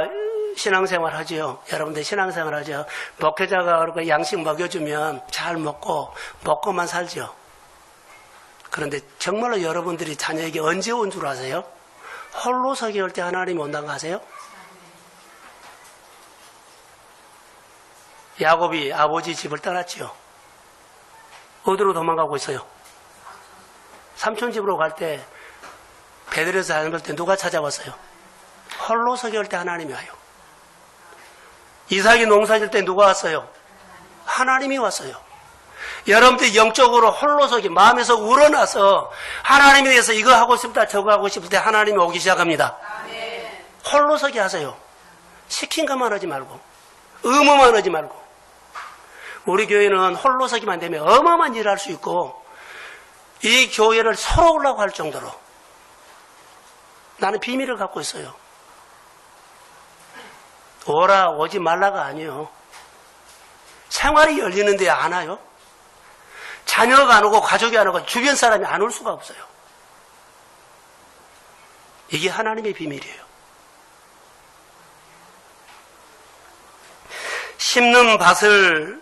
신앙생활 하죠. 여러분들 신앙생활 하죠. 목회자가 양식 먹여주면 잘 먹고만 살죠. 그런데 정말로 여러분들이 자녀에게 언제 온 줄 아세요? 홀로 서기 할 때 하나님이 온다는 거 아세요? 야곱이 아버지 집을 떠났지요. 어디로 도망가고 있어요? 삼촌 집으로 갈 때 베들에서 하는 걸 때 누가 찾아왔어요? 홀로 서기 할 때 하나님이 와요. 이삭이 농사질 때 누가 왔어요? 하나님이 왔어요. 여러분들이 영적으로 홀로서기 마음에서 우러나서 하나님에 대해서 이거 하고 싶다 저거 하고 싶을 때 하나님이 오기 시작합니다. 홀로서기 하세요. 시킨 것만 하지 말고 의무만 하지 말고. 우리 교회는 홀로서기만 되면 어마어마한 일을 할 수 있고 이 교회를 서로 오려고 할 정도로 나는 비밀을 갖고 있어요. 오라 오지 말라가 아니에요. 생활이 열리는데 안 와요? 자녀가 안 오고 가족이 안 오고 주변 사람이 안 올 수가 없어요. 이게 하나님의 비밀이에요. 심는 밭을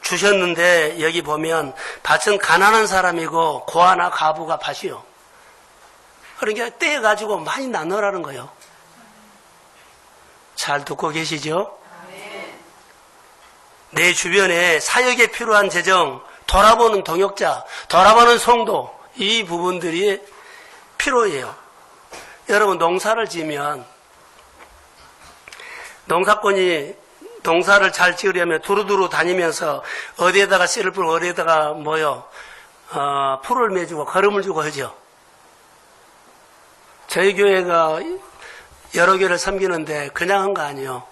주셨는데 여기 보면 밭은 가난한 사람이고 고아나 과부가 밭이요. 그러니까 떼가지고 많이 나눠라는 거예요. 잘 듣고 계시죠? 내 주변에 사역에 필요한 재정, 돌아보는 동역자, 돌아보는 성도, 이 부분들이 필요해요. 여러분 농사를 지으면 농사를 잘 지으려면 두루두루 다니면서 어디에다가 씨를 뿌리고 어디에다가 풀을 매주고 거름을 주고 하죠. 저희 교회가 여러 교회를 섬기는데 그냥 한 거 아니에요.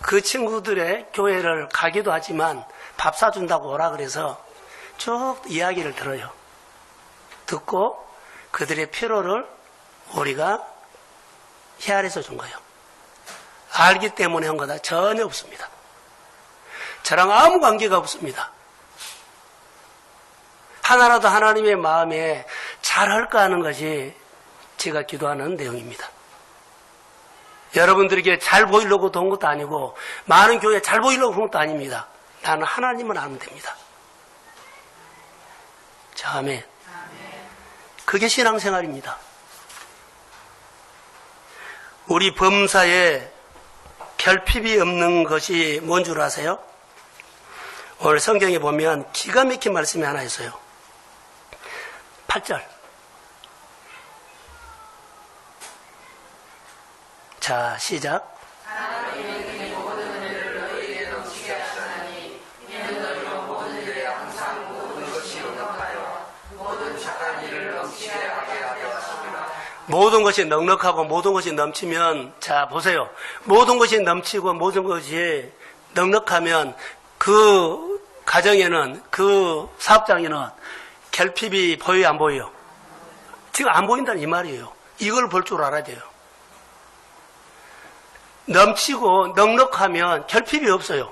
그 친구들의 교회를 가기도 하지만 밥 사준다고 오라 그래서 쭉 이야기를 들어요. 듣고 그들의 필요를 우리가 헤아려서 준 거예요. 알기 때문에 한 거다. 전혀 없습니다. 저랑 아무 관계가 없습니다. 하나라도 하나님의 마음에 잘할까 하는 것이 제가 기도하는 내용입니다. 여러분들에게 잘 보이려고 돈 것도 아니고 많은 교회에 잘 보이려고 그런 것도 아닙니다. 나는 하나님을 아면 됩니다. 자, 아멘. 그게 신앙생활입니다. 우리 범사에 결핍이 없는 것이 뭔 줄 아세요? 오늘 성경에 보면 기가 막힌 말씀이 하나 있어요. 8절. 자, 시작. 모든 것이 넉넉하고 모든 것이 넘치면, 자, 보세요. 모든 것이 넘치고 모든 것이 넉넉하면 그 가정에는, 그 사업장에는 결핍이 보여요, 안 보여요? 지금 안 보인다는 이 말이에요. 이걸 볼 줄 알아야 돼요. 넘치고 넉넉하면 결핍이 없어요.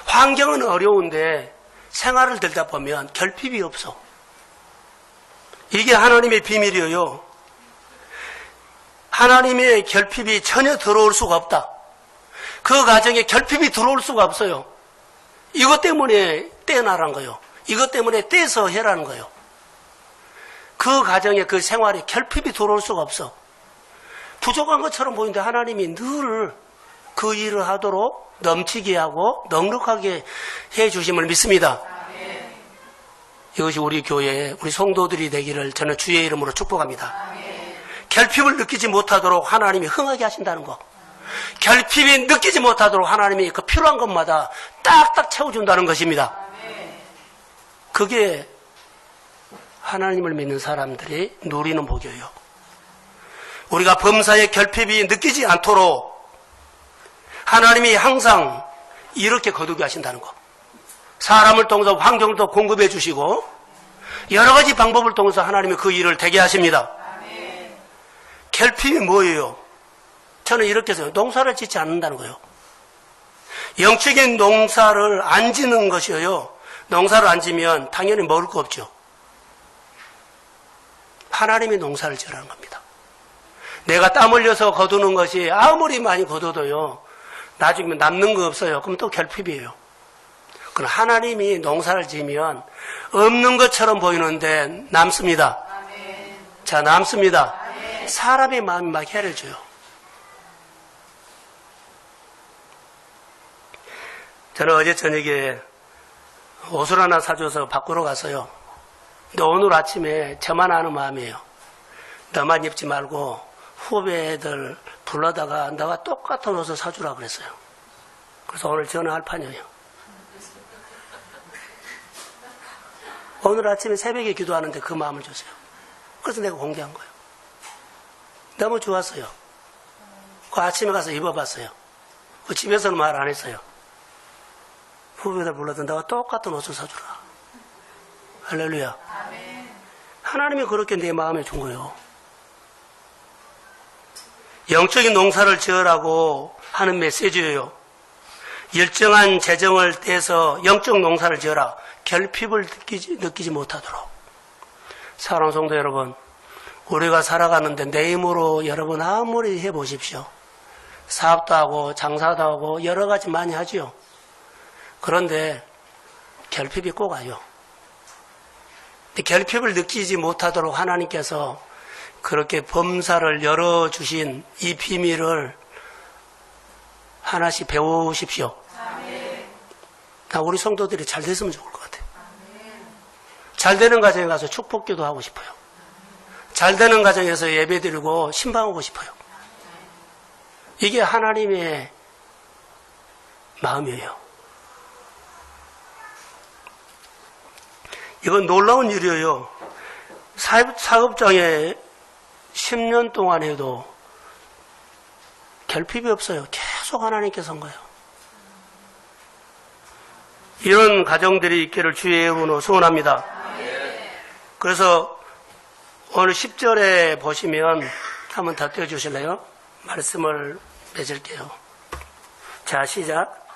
환경은 어려운데 생활을 들다 보면 결핍이 없어. 이게 하나님의 비밀이에요. 하나님의 결핍이 전혀 들어올 수가 없다. 그 가정에 결핍이 들어올 수가 없어요. 이것 때문에 떼어나라는 거예요. 이것 때문에 떼서 해라는 거예요. 그 가정에 그 생활에 결핍이 들어올 수가 없어. 부족한 것처럼 보이는데 하나님이 늘 그 일을 하도록 넘치게 하고 넉넉하게 해 주심을 믿습니다. 이것이 우리 교회의 우리 성도들이 되기를 저는 주의 이름으로 축복합니다. 결핍을 느끼지 못하도록 하나님이 흥하게 하신다는 거. 결핍이 느끼지 못하도록 하나님이 그 필요한 것마다 딱딱 채워준다는 것입니다. 그게 하나님을 믿는 사람들이 누리는 복이에요. 우리가 범사의 결핍이 느끼지 않도록 하나님이 항상 이렇게 거두게 하신다는 거. 사람을 통해서 환경을 더 공급해 주시고 여러 가지 방법을 통해서 하나님이 그 일을 되게 하십니다. 결핍이 뭐예요? 저는 이렇게 해서 농사를 짓지 않는다는 거예요. 영적인 농사를 안 짓는 것이에요. 농사를 안 지면 당연히 먹을 거 없죠. 하나님이 농사를 지으라는 겁니다. 내가 땀 흘려서 거두는 것이 아무리 많이 거둬도요, 나중에 남는 거 없어요. 그럼 또 결핍이에요. 그럼 하나님이 농사를 지으면 없는 것처럼 보이는데 남습니다. 아멘. 자, 남습니다. 아멘. 사람의 마음이 막 해를 줘요. 저는 어제 저녁에 옷을 하나 사줘서 바꾸러 갔어요. 근데 오늘 아침에 저만 아는 마음이에요. 너만 입지 말고 후배들 불러다가 나와 똑같은 옷을 사주라 그랬어요. 그래서 오늘 전화할 판이에요. 오늘 아침에 새벽에 기도하는데 그 마음을 줬어요. 그래서 내가 공개한 거예요. 너무 좋았어요. 그 아침에 가서 입어봤어요. 그 집에서는 말 안 했어요. 후배들 불러도 나와 똑같은 옷을 사주라. 할렐루야. 하나님이 그렇게 내 마음에 준 거예요. 영적인 농사를 지으라고 하는 메시지예요. 일정한 재정을 떼서 영적 농사를 지어라. 결핍을 느끼지 못하도록. 사랑하는 성도 여러분, 우리가 살아가는데 내 힘으로 여러분 아무리 해보십시오. 사업도 하고 장사도 하고 여러 가지 많이 하지요. 그런데 결핍이 꼭 와요. 결핍을 느끼지 못하도록 하나님께서 그렇게 범사를 열어주신 이 비밀을 하나씩 배우십시오. 우리 성도들이 잘 됐으면 좋을 것 같아요. 잘 되는 가정에 가서 축복기도 하고 싶어요. 잘 되는 가정에서 예배드리고 신방하고 싶어요. 이게 하나님의 마음이에요. 이건 놀라운 일이에요. 사업장에 10년 동안 해도 결핍이 없어요. 계속 하나님께서 한 거예요. 이런 가정들이 있기를 주의 이름으로 소원합니다. 그래서 오늘 10절에 보시면 한번 더 띄워주실래요? 말씀을 맺을게요. 자, 시작.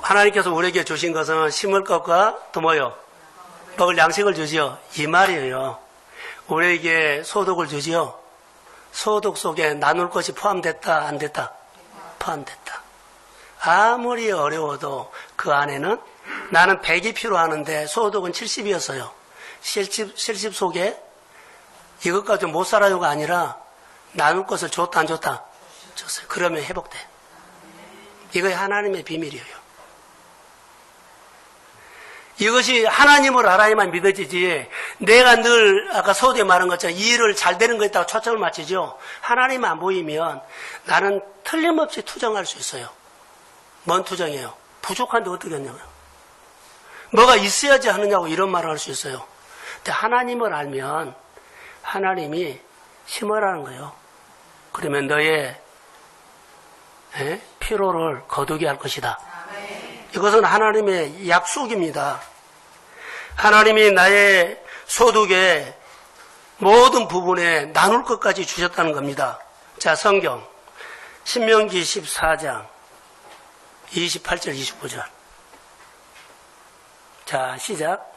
하나님께서 우리에게 주신 것은 심을 것과 또 뭐요? 먹을 양식을 주지요. 이 말이에요. 우리에게 소득을 주지요. 소득 속에 나눌 것이 포함됐다, 안 됐다? 포함됐다. 아무리 어려워도 그 안에는 나는 100이 필요하는데 소득은 70이었어요. 70 속에 이것 가지고 못 살아요가 아니라 나눌 것을 줬다, 안 줬다? 줬어요. 그러면 회복돼. 이것이 하나님의 비밀이에요. 이것이 하나님을 알아야만 믿어지지, 내가 늘 아까 서두에 말한 것처럼 이 일을 잘 되는 것에다가 초점을 맞추죠. 하나님 안 보이면 나는 틀림없이 투정할 수 있어요. 뭔 투정이에요? 부족한데 어떻게 했냐고요. 뭐가 있어야지 하느냐고 이런 말을 할 수 있어요. 근데 하나님을 알면 하나님이 심으라는 거예요. 그러면 너의 피로를 거두게 할 것이다. 이것은 하나님의 약속입니다. 하나님이 나의 소득의 모든 부분에 나눌 것까지 주셨다는 겁니다. 자, 성경 신명기 14장 28절 29절. 자, 시작.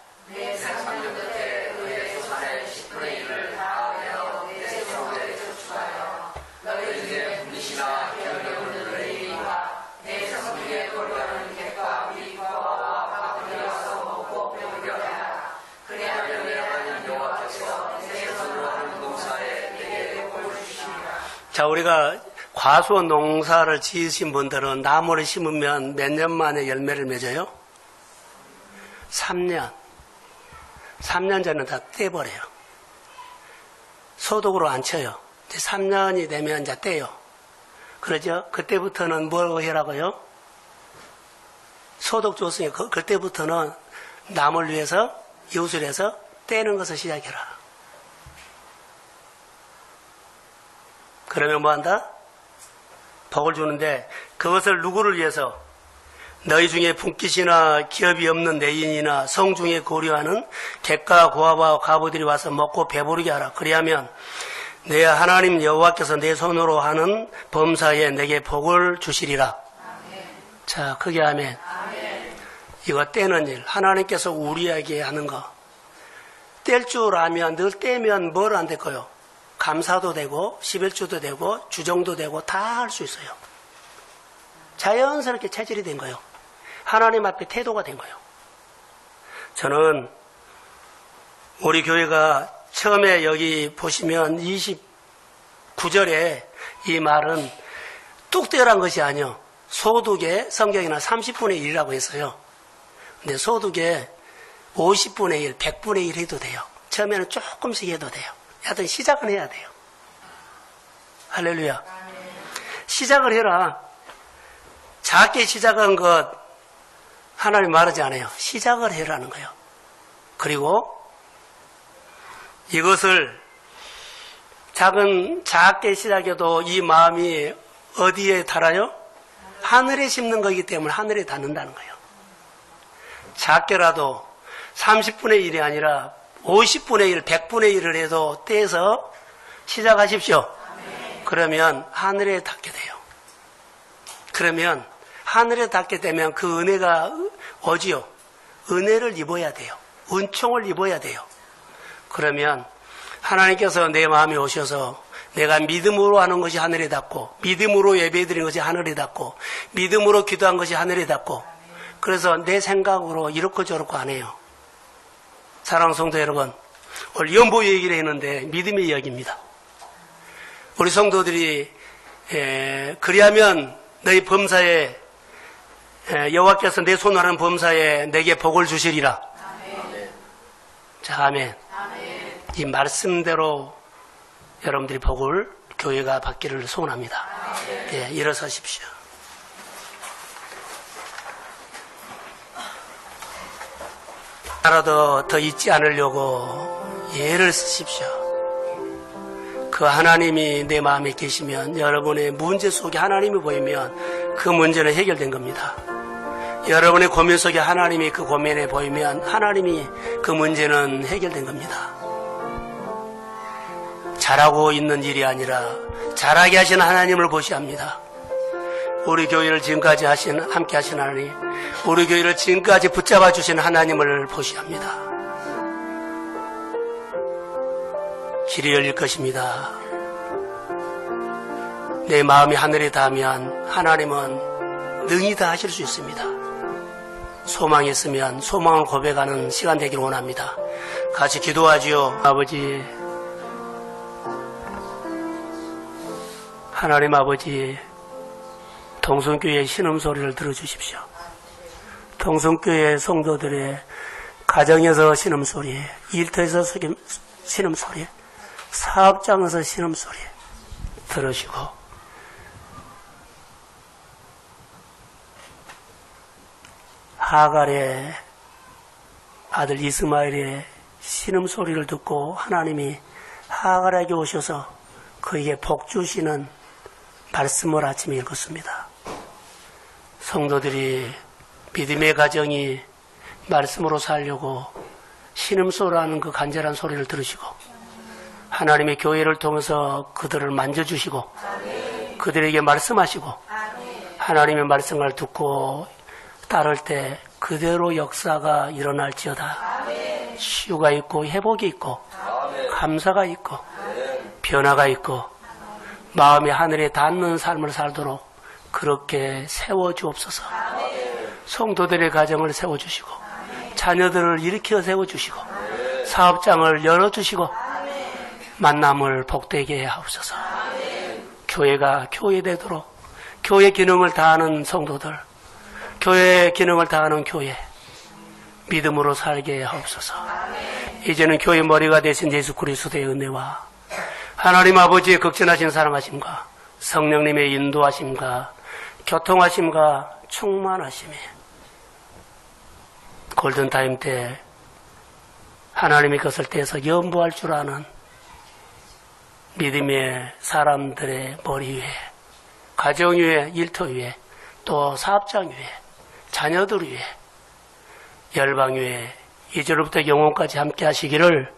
자, 우리가 과수 농사를 지으신 분들은 나무를 심으면 몇 년 만에 열매를 맺어요? 3년. 3년 전에 다 떼버려요. 소독으로 안 쳐요. 이제 3년이 되면 이제 떼요. 그러죠? 그때부터는 뭘 해라고요? 소독 줬으니까 그때부터는 남을 위해서, 이웃을 위해서 떼는 것을 시작해라. 그러면 뭐 한다? 복을 주는데 그것을 누구를 위해서? 너희 중에 분깃이나 기업이 없는 내인이나 성중에 고려하는 객과 고아와 과부들이 와서 먹고 배부르게 하라. 그리하면 내 하나님 여호와께서 내 손으로 하는 범사에 내게 복을 주시리라. 아멘. 자, 크게 아멘. 아멘. 이거 떼는 일, 하나님께서 우리에게 하는 거. 뗄 줄 알면, 늘 떼면 뭘 안 될 거요? 감사도 되고 11주도 되고 주정도 되고 다 할 수 있어요. 자연스럽게 체질이 된 거예요. 하나님 앞에 태도가 된 거예요. 저는 우리 교회가 처음에 여기 보시면 29절에 이 말은 뚝 떼란 것이 아니요. 소득의 성경이나 30분의 1이라고 했어요. 근데 소득의 50분의 1, 100분의 1 해도 돼요. 처음에는 조금씩 해도 돼요. 하여튼 시작은 해야 돼요. 할렐루야. 시작을 해라. 작게 시작한 것 하나님 말하지 않아요. 시작을 해라는 거예요. 그리고 이것을 작게 시작해도 이 마음이 어디에 달아요? 하늘에 심는 거기 때문에 하늘에 닿는다는 거예요. 작게라도 30분의 1이 아니라 50분의 1, 100분의 1을 해도 떼서 시작하십시오. 그러면 하늘에 닿게 돼요. 그러면 하늘에 닿게 되면 그 은혜가 오지요. 은혜를 입어야 돼요. 은총을 입어야 돼요. 그러면 하나님께서 내 마음에 오셔서 내가 믿음으로 하는 것이 하늘에 닿고, 믿음으로 예배드린 것이 하늘에 닿고, 믿음으로 기도한 것이 하늘에 닿고, 그래서 내 생각으로 이렇고 저렇고 안 해요. 사랑하는 성도 여러분, 오늘 연보 얘기를 했는데 믿음의 이야기입니다. 우리 성도들이 그리하면 너희 범사에 여호와께서 내 손하는 범사에 내게 복을 주시리라. 아멘. 자, 아멘. 아멘. 이 말씀대로 여러분들이 복을 교회가 받기를 소원합니다. 네, 일어서십시오. 하나도 더 잊지 않으려고 예를 쓰십시오. 그 하나님이 내 마음에 계시면 여러분의 문제 속에 하나님이 보이면 그 문제는 해결된 겁니다. 여러분의 고민 속에 하나님이 그 고민에 보이면 하나님이 그 문제는 해결된 겁니다. 잘하고 있는 일이 아니라 잘하게 하시는 하나님을 보셔야 합니다. 우리 교회를 지금까지 함께 하신 하나님, 우리 교회를 지금까지 붙잡아 주신 하나님을 보셔야 합니다. 길이 열릴 것입니다. 내 마음이 하늘에 닿으면 하나님은 능히 다 하실 수 있습니다. 소망이 있으면 소망을 고백하는 시간 되기를 원합니다. 같이 기도하지요. 아버지, 하나님 아버지, 동성교회의 신음소리를 들어주십시오. 동성교회 성도들의 가정에서 신음소리, 일터에서 신음소리, 사업장에서 신음소리 들으시고, 하갈의 아들 이스마엘의 신음소리를 듣고 하나님이 하갈에게 오셔서 그에게 복 주시는 말씀을 아침에 읽었습니다. 성도들이 믿음의 가정이 말씀으로 살려고 신음소리라는 그 간절한 소리를 들으시고 하나님의 교회를 통해서 그들을 만져주시고 그들에게 말씀하시고 하나님의 말씀을 듣고 따를 때 그대로 역사가 일어날지어다. 치유가 있고 회복이 있고 감사가 있고 변화가 있고 마음이 하늘에 닿는 삶을 살도록 그렇게 세워주옵소서. 성도들의 가정을 세워주시고 자녀들을 일으켜 세워주시고 사업장을 열어주시고 만남을 복되게 하옵소서. 교회가 교회되도록 교회 기능을 다하는 성도들, 교회 기능을 다하는 교회 믿음으로 살게 하옵소서. 이제는 교회 머리가 되신 예수 그리스도의 은혜와 하나님 아버지의 극진하신 사랑하심과 성령님의 인도하심과 교통하심과 충만하심이 골든타임 때 하나님의 것을 떼서 연보할 줄 아는 믿음의 사람들의 머리 위에, 가정 위에, 일터 위에, 또 사업장 위에, 자녀들 위에, 열방 위에 이제로부터 영원까지 함께 하시기를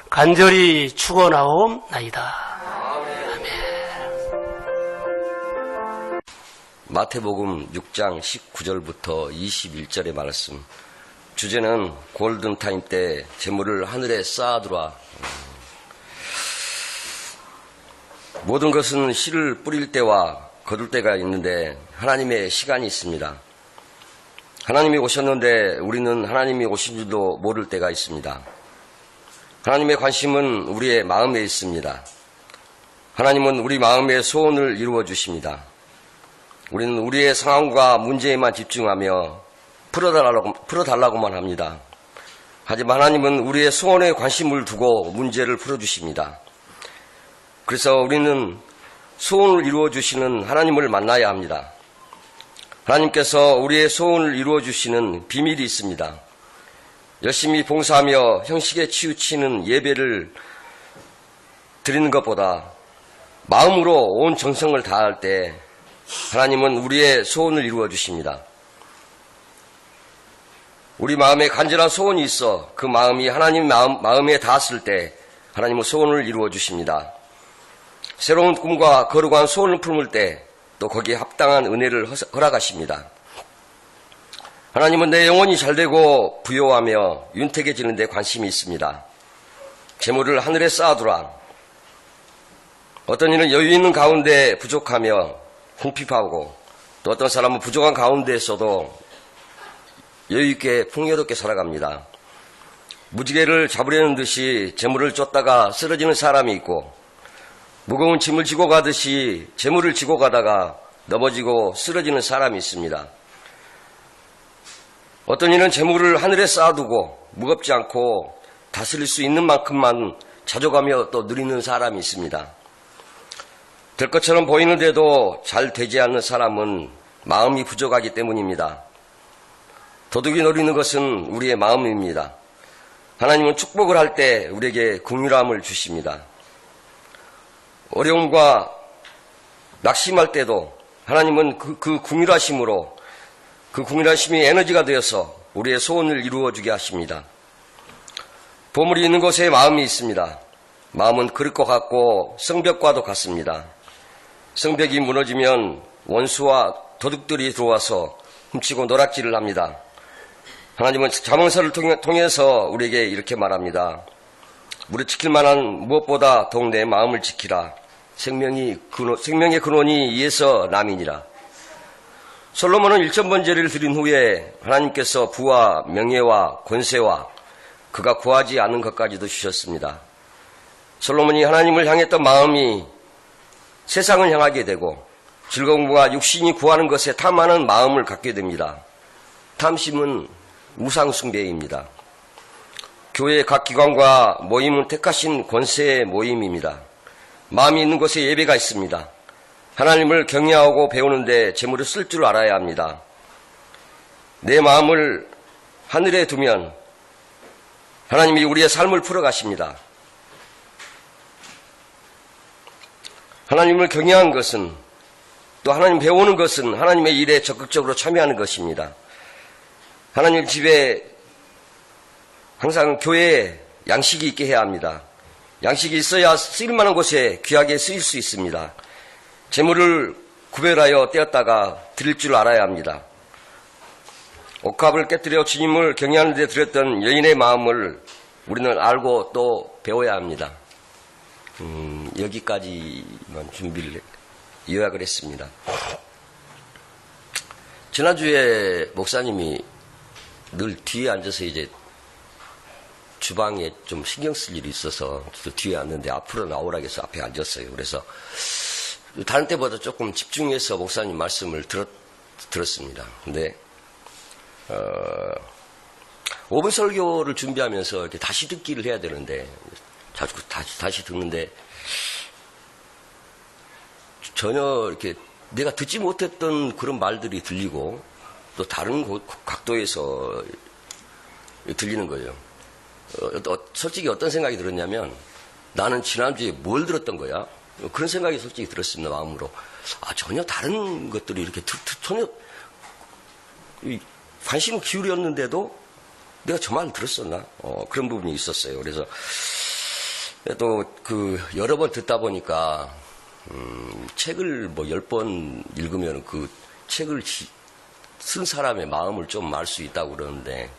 간절히 축원하옵나이다. 아멘. 마태복음 6장 19절부터 21절의 말씀. 주제는 골든타임 때 재물을 하늘에 쌓아두라. 모든 것은 씨를 뿌릴 때와 거둘 때가 있는데 하나님의 시간이 있습니다. 하나님이 오셨는데 우리는 하나님이 오신 줄도 모를 때가 있습니다. 하나님의 관심은 우리의 마음에 있습니다. 하나님은 우리 마음의 소원을 이루어 주십니다. 우리는 우리의 상황과 문제에만 집중하며 풀어달라고만 합니다. 하지만 하나님은 우리의 소원에 관심을 두고 문제를 풀어주십니다. 그래서 우리는 소원을 이루어주시는 하나님을 만나야 합니다. 하나님께서 우리의 소원을 이루어주시는 비밀이 있습니다. 열심히 봉사하며 형식에 치우치는 예배를 드리는 것보다 마음으로 온 정성을 다할 때 하나님은 우리의 소원을 이루어 주십니다. 우리 마음에 간절한 소원이 있어 그 마음이 하나님 마음에 닿았을 때 하나님은 소원을 이루어 주십니다. 새로운 꿈과 거룩한 소원을 품을 때 또 거기에 합당한 은혜를 허락하십니다. 하나님은 내 영혼이 잘되고 부요하며 윤택해지는 데 관심이 있습니다. 재물을 하늘에 쌓아두라. 어떤 이는 여유 있는 가운데 부족하며 궁핍하고 또 어떤 사람은 부족한 가운데에서도 여유 있게 풍요롭게 살아갑니다. 무지개를 잡으려는 듯이 재물을 쫓다가 쓰러지는 사람이 있고 무거운 짐을 지고 가듯이 재물을 지고 가다가 넘어지고 쓰러지는 사람이 있습니다. 어떤 이는 재물을 하늘에 쌓아두고 무겁지 않고 다스릴 수 있는 만큼만 가져가며 또 누리는 사람이 있습니다. 될 것처럼 보이는데도 잘 되지 않는 사람은 마음이 부족하기 때문입니다. 도둑이 노리는 것은 우리의 마음입니다. 하나님은 축복을 할 때 우리에게 긍휼함을 주십니다. 어려움과 낙심할 때도 하나님은 그 긍휼하심으로 그 긍휼하심이 에너지가 되어서 우리의 소원을 이루어주게 하십니다. 보물이 있는 곳에 마음이 있습니다. 마음은 그릇과 같고 성벽과도 같습니다. 성벽이 무너지면 원수와 도둑들이 들어와서 훔치고 노략질을 합니다. 하나님은 잠언서를 통해서 우리에게 이렇게 말합니다. 우리 지킬 만한 무엇보다 더욱 내 마음을 지키라. 생명의 근원이 이에서 남이니라. 솔로몬은 1000번제를 드린 후에 하나님께서 부와 명예와 권세와 그가 구하지 않은 것까지도 주셨습니다. 솔로몬이 하나님을 향했던 마음이 세상을 향하게 되고 즐거움과 육신이 구하는 것에 탐하는 마음을 갖게 됩니다. 탐심은 우상숭배입니다. 교회 각 기관과 모임은 택하신 권세의 모임입니다. 마음이 있는 곳에 예배가 있습니다. 하나님을 경외하고 배우는데 재물을 쓸 줄 알아야 합니다. 내 마음을 하늘에 두면 하나님이 우리의 삶을 풀어가십니다. 하나님을 경외하는 것은 또 하나님 배우는 것은 하나님의 일에 적극적으로 참여하는 것입니다. 하나님 집에 항상 교회에 양식이 있게 해야 합니다. 양식이 있어야 쓰일만한 곳에 귀하게 쓰일 수 있습니다. 재물을 구별하여 떼었다가 드릴 줄 알아야 합니다. 옥합을 깨뜨려 주님을 경외하는 데 들였던 여인의 마음을 우리는 알고 또 배워야 합니다. 여기까지만 요약을 했습니다. 지난주에 목사님이 늘 뒤에 앉아서 이제 주방에 좀 신경 쓸 일이 있어서 뒤에 앉는데 앞으로 나오라고 해서 앞에 앉았어요. 그래서 다른 때보다 조금 집중해서 목사님 말씀을 들었습니다. 근데 5분 설교를 준비하면서 이렇게 다시 듣기를 해야 되는데 자주 다시 듣는데 전혀 이렇게 내가 듣지 못했던 그런 말들이 들리고 또 다른 각도에서 들리는 거예요. 솔직히 어떤 생각이 들었냐면 나는 지난주에 뭘 들었던 거야? 그런 생각이 솔직히 들었습니다. 마음으로. 전혀 다른 것들이 이렇게 전혀 관심을 기울였는데도 내가 저 말을 들었었나? 그런 부분이 있었어요. 그래서 또 여러 번 듣다 보니까 책을 10번 읽으면 그 책을 쓴 사람의 마음을 좀 알 수 있다고 그러는데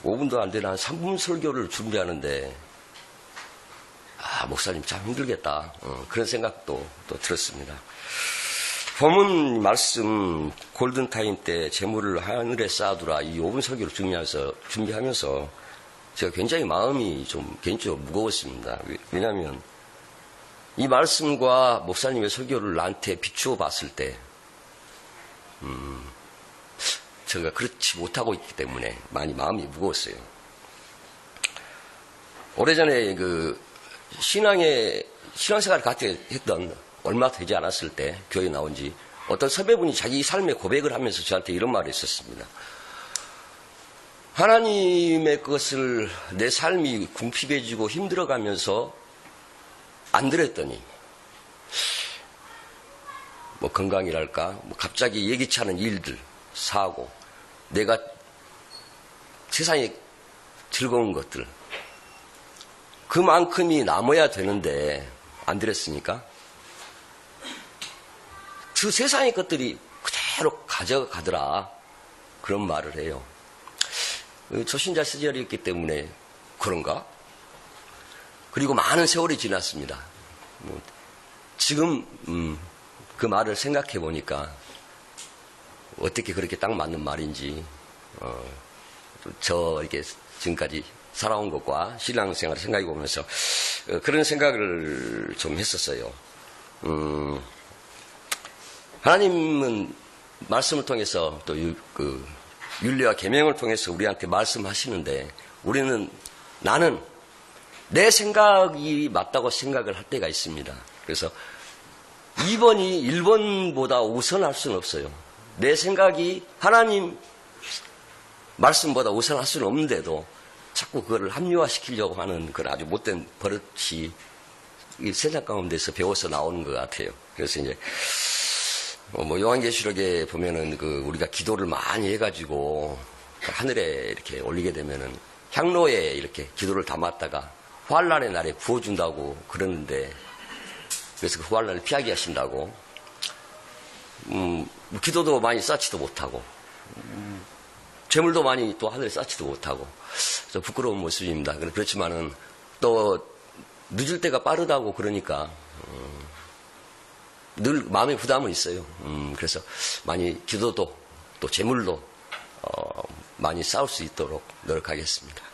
5분도 안 되는 한 3분 설교를 준비하는데 목사님 참 힘들겠다. 그런 생각도 또 들었습니다. 본문 말씀 골든타임 때 재물을 하늘에 쌓아두라 이 5분 설교를 준비하면서 제가 굉장히 마음이 좀 개인적으로 무거웠습니다. 왜냐하면 이 말씀과 목사님의 설교를 나한테 비추어 봤을 때 제가 그렇지 못하고 있기 때문에 많이 마음이 무거웠어요. 오래전에 신앙생활을 같이 했던 얼마 되지 않았을 때 교회 나온 지 어떤 선배분이 자기 삶의 고백을 하면서 저한테 이런 말을 했었습니다. 하나님의 것을 내 삶이 궁핍해지고 힘들어가면서 안 들었더니 뭐 건강이랄까 뭐 갑자기 예기치 않은 일들 사고 내가 세상에 즐거운 것들 그만큼이 남아야 되는데 안 들었으니까 그 세상의 것들이 그대로 가져가더라 그런 말을 해요. 초신자 시절이었기 때문에 그런가? 그리고 많은 세월이 지났습니다. 지금 그 말을 생각해 보니까 어떻게 그렇게 딱 맞는 말인지 저 이렇게 지금까지 살아온 것과 신앙생활을 생각해 보면서 그런 생각을 좀 했었어요. 하나님은 말씀을 통해서 또 윤리와 계명을 통해서 우리한테 말씀하시는데 나는 내 생각이 맞다고 생각을 할 때가 있습니다. 그래서 2번이 1번보다 우선할 수는 없어요. 내 생각이 하나님 말씀보다 우선할 수는 없는데도 자꾸 그거를 합리화시키려고 하는 그런 아주 못된 버릇이 이 세상 가운데서 배워서 나오는 것 같아요. 그래서 이제 뭐 요한계시록에 보면은 우리가 기도를 많이 해가지고 하늘에 이렇게 올리게 되면은 향로에 이렇게 기도를 담았다가 환란의 날에 부어준다고 그러는데 그래서 그 환란을 피하게 하신다고 기도도 많이 쌓지도 못하고 재물도 많이 또 하늘에 쌓지도 못하고 좀 부끄러운 모습입니다. 그렇지만은 또 늦을 때가 빠르다고 그러니까 늘 마음의 부담은 있어요. 그래서 많이 기도도 또 재물도 많이 쌓을 수 있도록 노력하겠습니다.